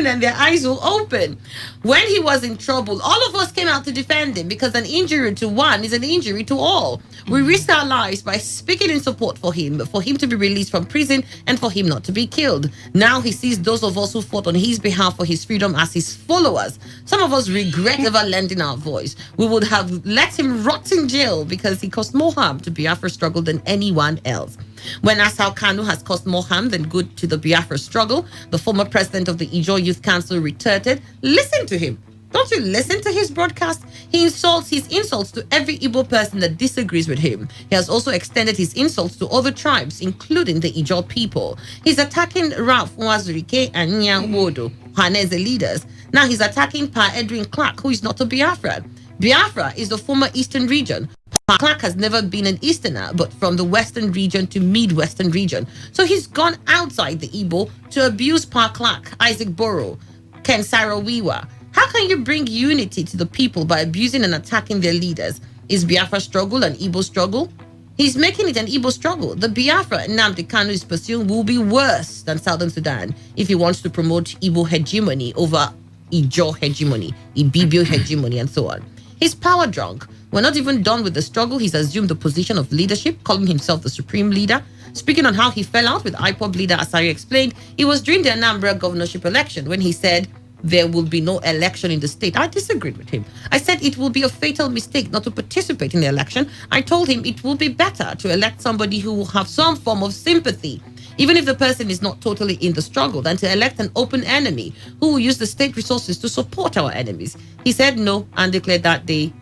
Speaker 2: and their eyes will open. When he was in trouble, all of us came out to defend him because an injury to one is an injury to all. We risked our lives by speaking in support for him to be released from prison and for him not to be killed. Now he sees those of us who fought on his behalf for his freedom as his followers. Some of us regret ever lending our voice. We would have let him rot in jail because he caused more harm to Biafra struggle than anyone else. When Asao Kanu has caused more harm than good to the Biafra struggle, the former president of the Ijaw Youth Council retorted, listen to him. Don't you listen to his broadcast? He insults his insults to every Igbo person that disagrees with him. He has also extended his insults to other tribes, including the Ijaw people. He's attacking Ralph Nwazurike and Nya Wodo, Haneze leaders. Now he's attacking Pa Edwin Clark, who is not a Biafran. Biafra is the former Eastern region. Pa Clark has never been an Easterner, but from the Western region to Mid-Western region. So he's gone outside the Igbo to abuse Pa Clark, Isaac Boro, Ken Saro-Wiwa. How can you bring unity to the people by abusing and attacking their leaders? Is Biafra struggle an Igbo struggle? He's making it an Igbo struggle. The Biafra Nnamdi Kanu is pursuing will be worse than Southern Sudan if he wants to promote Igbo hegemony over Ijaw hegemony, Ibibio hegemony, and so on. He's power drunk. We're not even done with the struggle. He's assumed the position of leadership, calling himself the supreme leader. Speaking on how he fell out with IPOB leader Asari explained, it was during the Anambra governorship election when he said, there will be no election in the state. I disagreed with him. I said it will be a fatal mistake not to participate in the election. I told him it will be better to elect somebody who will have some form of sympathy, even if the person is not totally in the struggle, than to elect an open enemy who will use the state resources to support our enemies. He said no and declared that day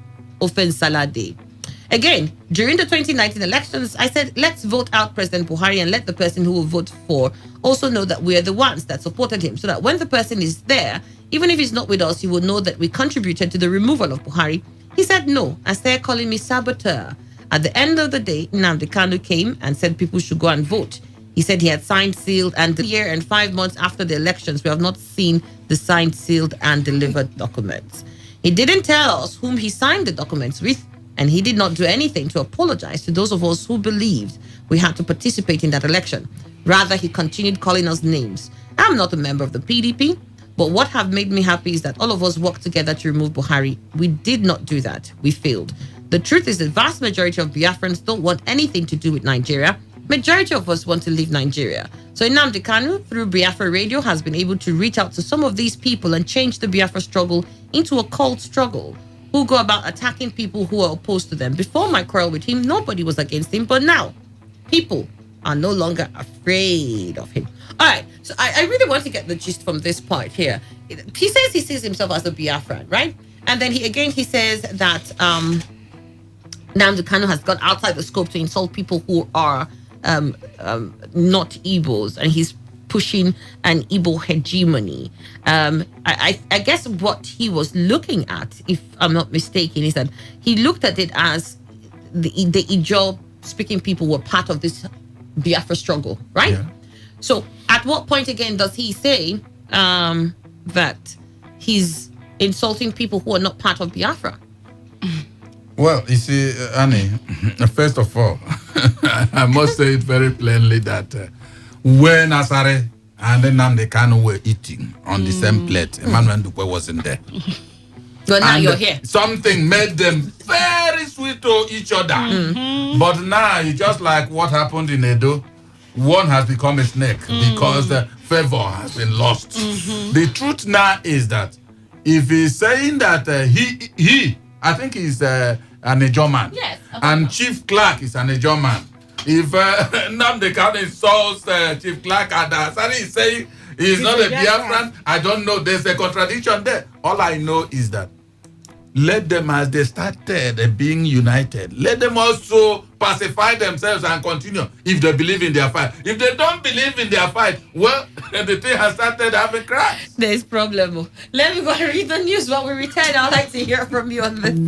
Speaker 2: Ofen Salah Day. Again, during the 2019 elections, I said, let's vote out President Buhari and let the person who will vote for also know that we are the ones that supported him, so that when the person is there, even if he's not with us, he will know that we contributed to the removal of Buhari. He said no, and started calling me saboteur. At the end of the day, Nnamdi Kanu came and said people should go and vote. He said he had signed, sealed, and a year and 5 months after the elections, we have not seen the signed, sealed, and delivered documents. He didn't tell us whom he signed the documents with, and he did not do anything to apologize to those of us who believed we had to participate in that election. Rather, he continued calling us names. I'm not a member of the PDP, but what have made me happy is that all of us worked together to remove Buhari. We did not do that. We failed. The truth is the vast majority of Biafrans don't want anything to do with Nigeria. Majority of us want to leave Nigeria. So Nnamdi Kanu, through Biafra Radio, has been able to reach out to some of these people and change the Biafra struggle into a cult struggle, who go about attacking people who are opposed to them. Before my quarrel with him, nobody was against him, but now people are no longer afraid of him. All right, so I really want to get the gist from this part here. He says he sees himself as a Biafran, right? And then he says that Nnamdi Kanu has gone outside the scope to insult people who are not Igbos, and he's pushing an Igbo hegemony. I guess what he was looking at, if I'm not mistaken, is that he looked at it as the Ijaw speaking people were part of this Biafra struggle, right? Yeah. So at what point again does he say that he's insulting people who are not part of Biafra?
Speaker 3: Well, you see, Annie, first of all, I must say it very plainly that when Asare and Nnamdi Kanu were eating on the same plate, Emmanuel Ndukwe wasn't there.
Speaker 2: But now
Speaker 3: and
Speaker 2: you're here.
Speaker 3: something made them very sweet to each other. But now it's just like what happened in Edo. One has become a snake because favor has been lost. The truth now is that if he's saying that he I think he's an Ejo man,
Speaker 2: Yes,
Speaker 3: and Chief Clerk is an Ejo man. If Nnamdi Kanu insults Chief Clerk and Asari is saying he's not a Biafran, I don't know. There's a contradiction there. All I know is that let them, as they started being united, let them also pacify themselves and continue if they believe in their fight. If they don't believe in their fight, well, the thing has started having cracks.
Speaker 2: There's problem. Let me go and read the news while we return. I'd like to hear from you on this.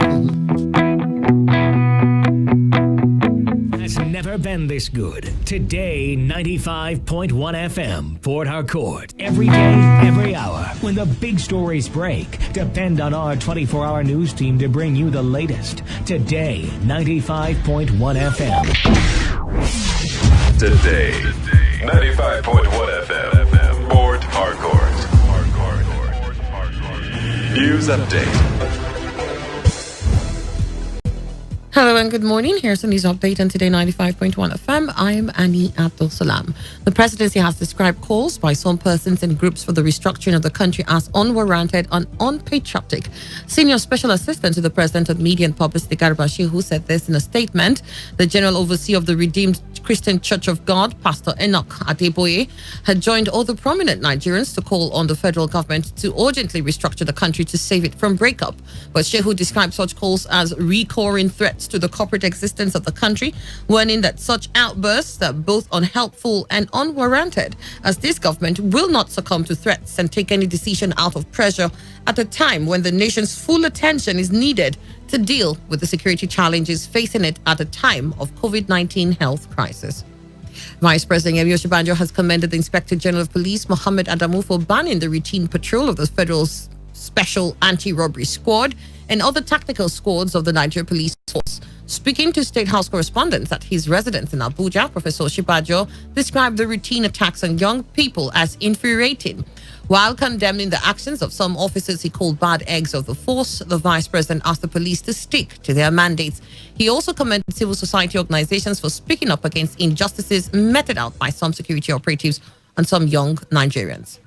Speaker 5: Has never been this good. Today, 95.1 FM, Port Harcourt. Every day, every hour. When the big stories break, depend on our 24-hour news team to bring you the latest. Today, 95.1 FM.
Speaker 8: Today, 95.1 FM, Port Harcourt. News update.
Speaker 2: Hello and good morning. Here's the news update on Today 95.1 FM. I'm Annie Abdul Salam. The presidency has described calls by some persons and groups for the restructuring of the country as unwarranted and unpatriotic. Senior Special Assistant to the President of Media and Publicity, Garba Shehu, said this in a statement. The General Overseer of the Redeemed Christian Church of God, Pastor Enoch Adeboye, had joined other prominent Nigerians to call on the federal government to urgently restructure the country to save it from breakup. But Shehu described such calls as recurring threats to the corporate existence of the country, warning that such outbursts are both unhelpful and unwarranted, as this government will not succumb to threats and take any decision out of pressure at a time when the nation's full attention is needed to deal with the security challenges facing it at a time of COVID-19 health crisis. Vice President Yemi Osinbajo has commended the Inspector General of Police, Mohammed Adamu, for banning the routine patrol of the Federal Special Anti-Robbery Squad and other tactical squads of the Nigeria Police Force. Speaking to State House correspondents at his residence in Abuja, Professor Osinbajo described the routine attacks on young people as infuriating. While condemning the actions of some officers he called bad eggs of the force, the Vice President asked the police to stick to their mandates. He also commended civil society organizations for speaking up against injustices meted out by some security operatives and some young Nigerians.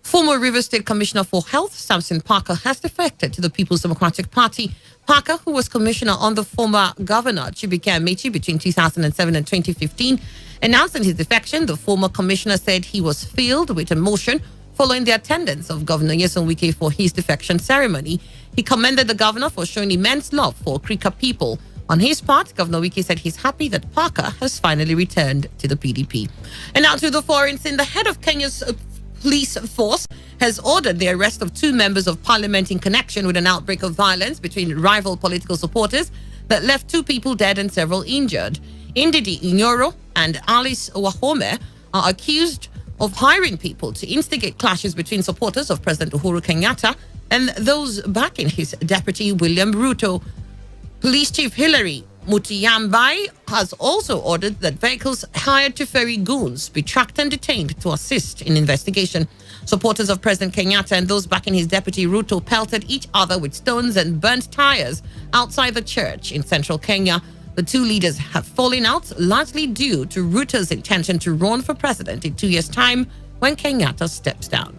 Speaker 2: Former Rivers State Commissioner for Health, Samson Parker, has defected to the People's Democratic Party. Parker, who was commissioner under former Governor Chibuike Amechi between 2007 and 2015, announced in his defection. The former commissioner said he was filled with emotion following the attendance of Governor Nyesom Wike for his defection ceremony. He commended the governor for showing immense love for Krika people. On his part, Governor Wike said he's happy that Parker has finally returned to the PDP. And now to the foreign scene. The head of Kenya's police force has ordered the arrest of 2 members of parliament in connection with an outbreak of violence between rival political supporters that left 2 people dead and several injured. Ndidi Inyoro and Alice Wahome are accused of hiring people to instigate clashes between supporters of President Uhuru Kenyatta and those backing his deputy William Ruto. Police Chief Hilary Mutiyambai has also ordered that vehicles hired to ferry goons be tracked and detained to assist in investigation. Supporters of President Kenyatta and those backing his deputy Ruto pelted each other with stones and burnt tires outside the church in central Kenya. The 2 leaders have fallen out, largely due to Ruto's intention to run for president in 2 years' time when Kenyatta steps down.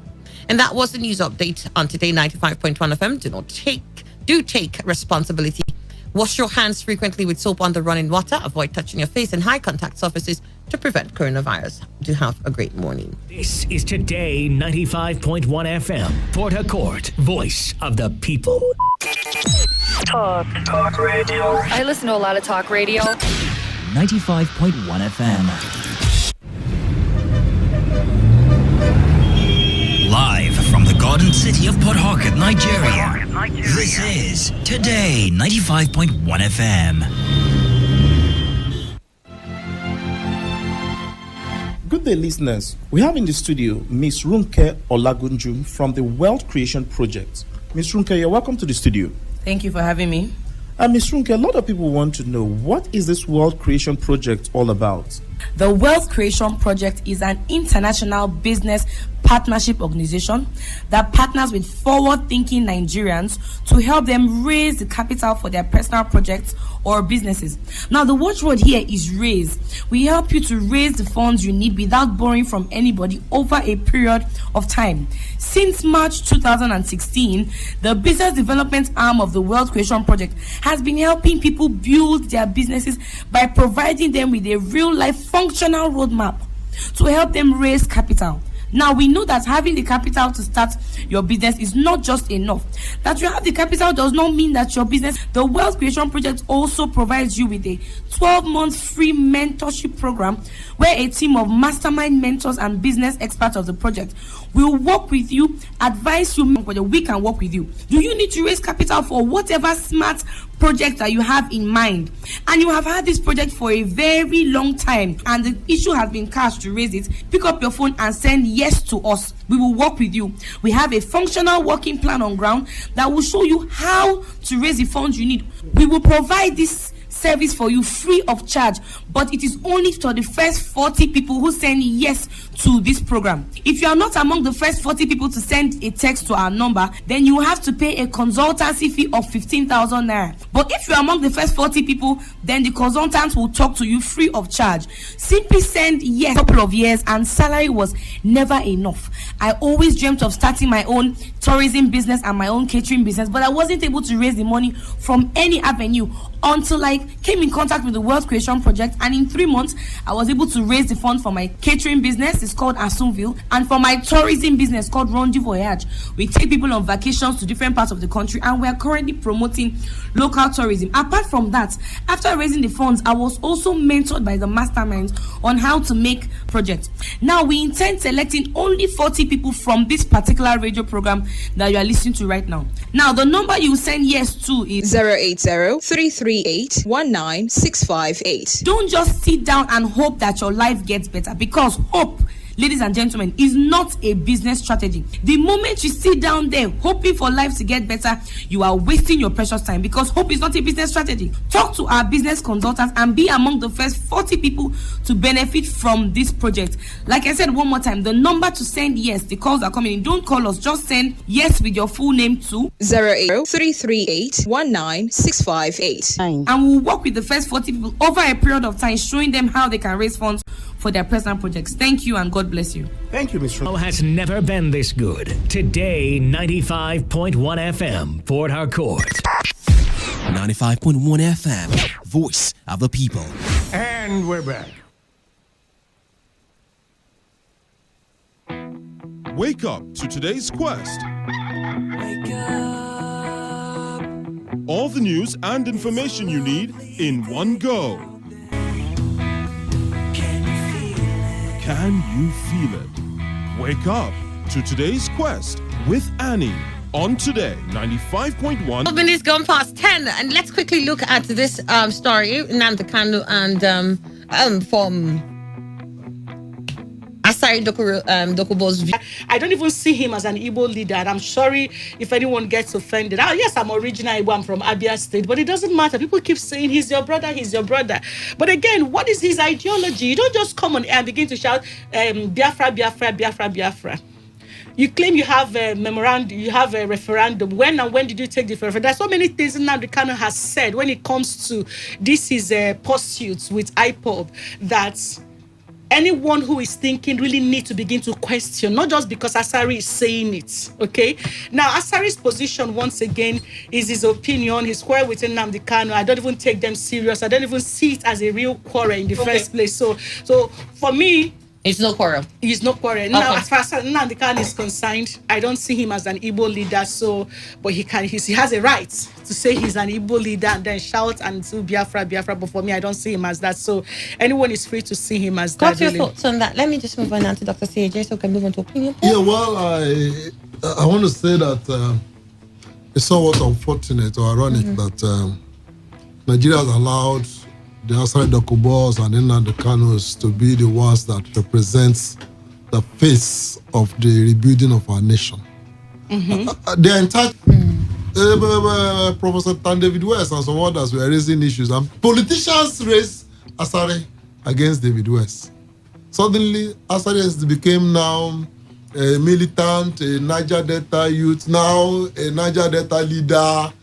Speaker 2: And that was the news update on Today 95.1 FM. Do take responsibility. Wash your hands frequently with soap under running water. Avoid touching your face and high contact surfaces to prevent coronavirus. Do have a great morning.
Speaker 5: This is Today 95.1 FM, Port Harcourt, voice of the people.
Speaker 9: Talk radio. I listen to a lot of talk radio.
Speaker 10: 95.1 FM. Live from the Garden City of Port Harcourt, Nigeria. This is Today 95.1 FM.
Speaker 15: Good day, listeners. We have in the studio Miss Runke Olagunju from the Wealth Creation Project. Miss Runke, you're welcome to the studio.
Speaker 16: Thank you for having me.
Speaker 15: Miss Runke, a lot of people want to know, what is this Wealth Creation Project all about?
Speaker 16: The Wealth Creation Project is an international business partnership organization that partners with forward-thinking Nigerians to help them raise the capital for their personal projects or businesses. Now, the watchword here is raise. We help you to raise the funds you need without borrowing from anybody over a period of time. Since March 2016, the business development arm of the Wealth Creation Project has been helping people build their businesses by providing them with a real-life functional roadmap to help them raise capital. Now, we know that having the capital to start your business is not just enough. That you have the capital does not mean that your business, the Wealth Creation Project also provides you with a 12-month free mentorship program where a team of mastermind mentors and business experts of the project will work with you, advise you, whether we can work with you. Do you need to raise capital for whatever smart project that you have in mind? And you have had this project for a very long time and the issue has been cash to raise it. Pick up your phone and send yes to us. We will work with you. We have a functional working plan on ground that will show you how to raise the funds you need. We will provide this service for you free of charge, but it is only for the first 40 people who send yes to this program. If you are not among the first 40 people to send a text to our number, then you have to pay a consultancy fee of 15,000 naira. But if you are among the first 40 people, then the consultants will talk to you free of charge. Simply send yes. A couple of years and salary was never enough. I always dreamt of starting my own tourism business and my own catering business, but I wasn't able to raise the money from any avenue until I came in contact with the Wealth Creation Project, and in 3 months I was able to raise the funds for my catering business, it's called Assunville, and for my tourism business called Rondi Voyage. We take people on vacations to different parts of the country and we are currently promoting local tourism. Apart from that, after raising the funds, I was also mentored by the masterminds on how to make projects. Now we intend selecting only 40 people from this particular radio program that you are listening to right now. Now the number you send yes to is
Speaker 17: 080-338-19658.
Speaker 16: Don't just sit down and hope that your life gets better, because hope, ladies and gentlemen, is not a business strategy. The moment you sit down there hoping for life to get better, you are wasting your precious time, because hope is not a business strategy. Talk to our business consultants and be among the first 40 people to benefit from this project. Like I said one more time, the number to send yes, the calls are coming in. Don't call us, just send yes with your full name to
Speaker 17: 080-338-19658.
Speaker 16: And we'll work with the first 40 people over a period of time, showing them how they can raise funds for their personal projects. Thank you and God bless you.
Speaker 15: Thank you, Mr.
Speaker 5: Show has never been this good. Today, 95.1 FM, Port Harcourt.
Speaker 18: 95.1 FM, voice of the people.
Speaker 14: And we're back. Wake up to today's quest. Wake up. All the news and information you need in one go. Can you feel it? Wake up to today's quest with Annie on Today 95.1.
Speaker 2: 12 minutes gone past 10, and let's quickly look at this story. Nnamdi Kanu and from Asari Dokubo's view.
Speaker 1: I don't even see him as an Igbo leader, and I'm sorry if anyone gets offended. Yes, I'm original Igbo, I'm from Abia State, but it doesn't matter. People keep saying he's your brother, he's your brother. But again, what is his ideology? You don't just come on air and begin to shout, Biafra, Biafra, Biafra, Biafra. You claim you have a memorandum, you have a referendum. When did you take the referendum? There's so many things Nnamdi Kanu has said when it comes to this is pursuits with IPOB that anyone who is thinking really need to begin to question, not just because Asari is saying it, okay? Now, Asari's position, once again, is his opinion, his quarrel with Nnamdi Kanu. I don't even take them serious. I don't even see it as a real quarrel in the first place. So for me,
Speaker 2: it's no quarrel.
Speaker 1: He's no quarrel. Okay. Now, as far as Nnamdi Kanu is concerned, I don't see him as an Igbo leader. But he has a right to say he's an Igbo leader and then shout and do Biafra, Biafra. But for me, I don't see him as that. So anyone is free to see him as that.
Speaker 2: What's your thoughts on that? Let me just move on now to Dr. CJ so we can move on to opinion.
Speaker 4: Yeah, well, I want to say that it's somewhat unfortunate or ironic that Nigeria has allowed the Asari Dokubos and Nnamdi Kanus to be the ones that represents the face of the rebuilding of our nation. The entire Professor Tan David West and some others were raising issues, and politicians raised Asari against David West. Suddenly, Asari became now a militant, a Niger Delta youth, now a Niger Delta leader,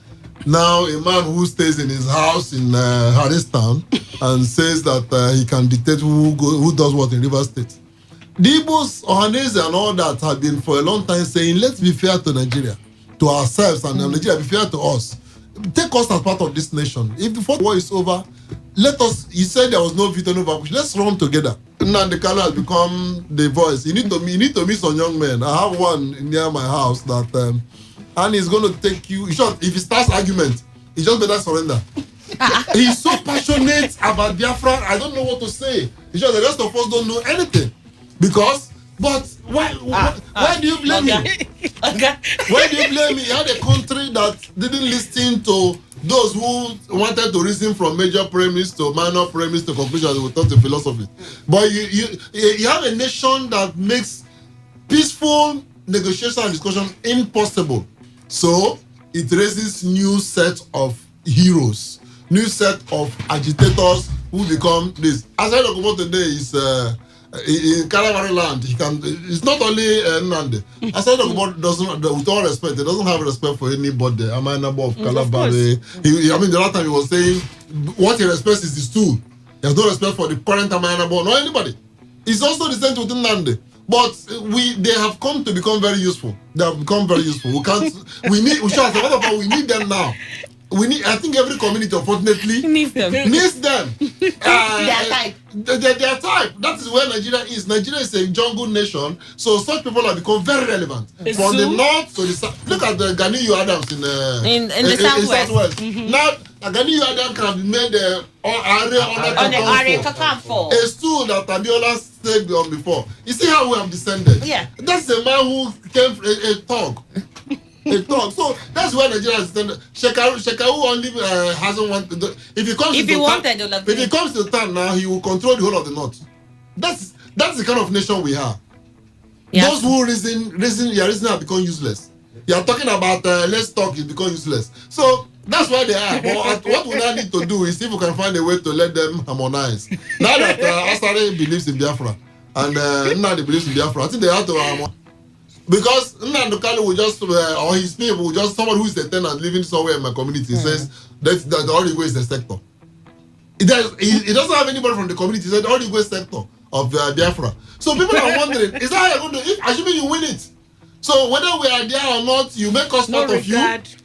Speaker 4: now a man who stays in his house in Harristown and says that he can dictate who does what in Rivers State. The Igbos, Ohanese and all that have been for a long time saying, let's be fair to Nigeria, to ourselves, and Nigeria be fair to us. Take us as part of this nation. If the fourth war is over, let us, he said there was no veto, no vacuum. Let's run together. Nnamdi Kanu has become the voice. You need to meet some young men. I have one near my house that, and he's going to take you, if he starts argument, he just better surrender. He's so passionate about Biafra, I don't know what to say. The rest of us don't know anything. Because, but why do you blame him? Why do you blame him? He had a country that didn't listen to those who wanted to reason from major premise to minor premise to conclusion without the philosophy. But you have a nation that makes peaceful negotiation and discussion impossible. So it raises new set of heroes, new set of agitators who become this. As I talk about today is in Calabari land, it's not only Nnamdi. As I talk about with all respect, he doesn't have respect for anybody. Am I number of Calabari? The last time he was saying what he respects is his stool. He has no respect for the current Amanabo, nor anybody. It's also the same with Nnamdi. But they have come to become very useful. They have become very useful. We need them now. I think every community, unfortunately, needs them. Their type. Their type. That is where Nigeria is. Nigeria is a jungle nation, so such people have become very relevant. From the north to the south. Look at the Ganiyu Adams in the southwest. Mm-hmm. Now, Ganiyu Adams can be made a stool that Abiola stayed on before. You see how we have descended? Yeah. That's a man who came a thug. So that's why Nigeria has descended. Shekau only hasn't wanted. If he comes to town now, he will control the whole of the north. That's the kind of nation we are. Yeah. Those who reason have become useless. You are talking about let's talk, it become useless. So that's why they are. But what we now need to do is see if we can find a way to let them harmonize. Now that Asare believes in Biafra and Nnamdi believes in Biafra, I think they have to harmonize. Because Nnamdi Kanu will just, or his people will just, someone who is a tenant living somewhere in my community says that the Origwe is the sector. He doesn't have anybody from the community. He said the Origwe sector of Biafra. So people are wondering, is that how you're going to, assuming you win it? So whether we are there or not, you make us part of you,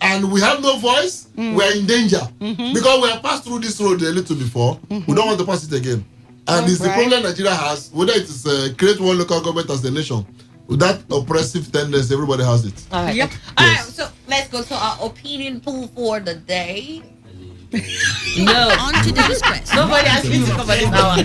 Speaker 4: and we have no voice, we are in danger. Mm-hmm. Because we have passed through this road a little before, we don't want to pass it again. And it's the problem Nigeria has, whether it is create one local government as a nation. With that oppressive tendency, everybody has it.
Speaker 2: All right. Yep. Yes. All right, so let's go to our opinion pool for the day. No.
Speaker 10: On today's quest.
Speaker 2: Nobody asked me to cover this hour.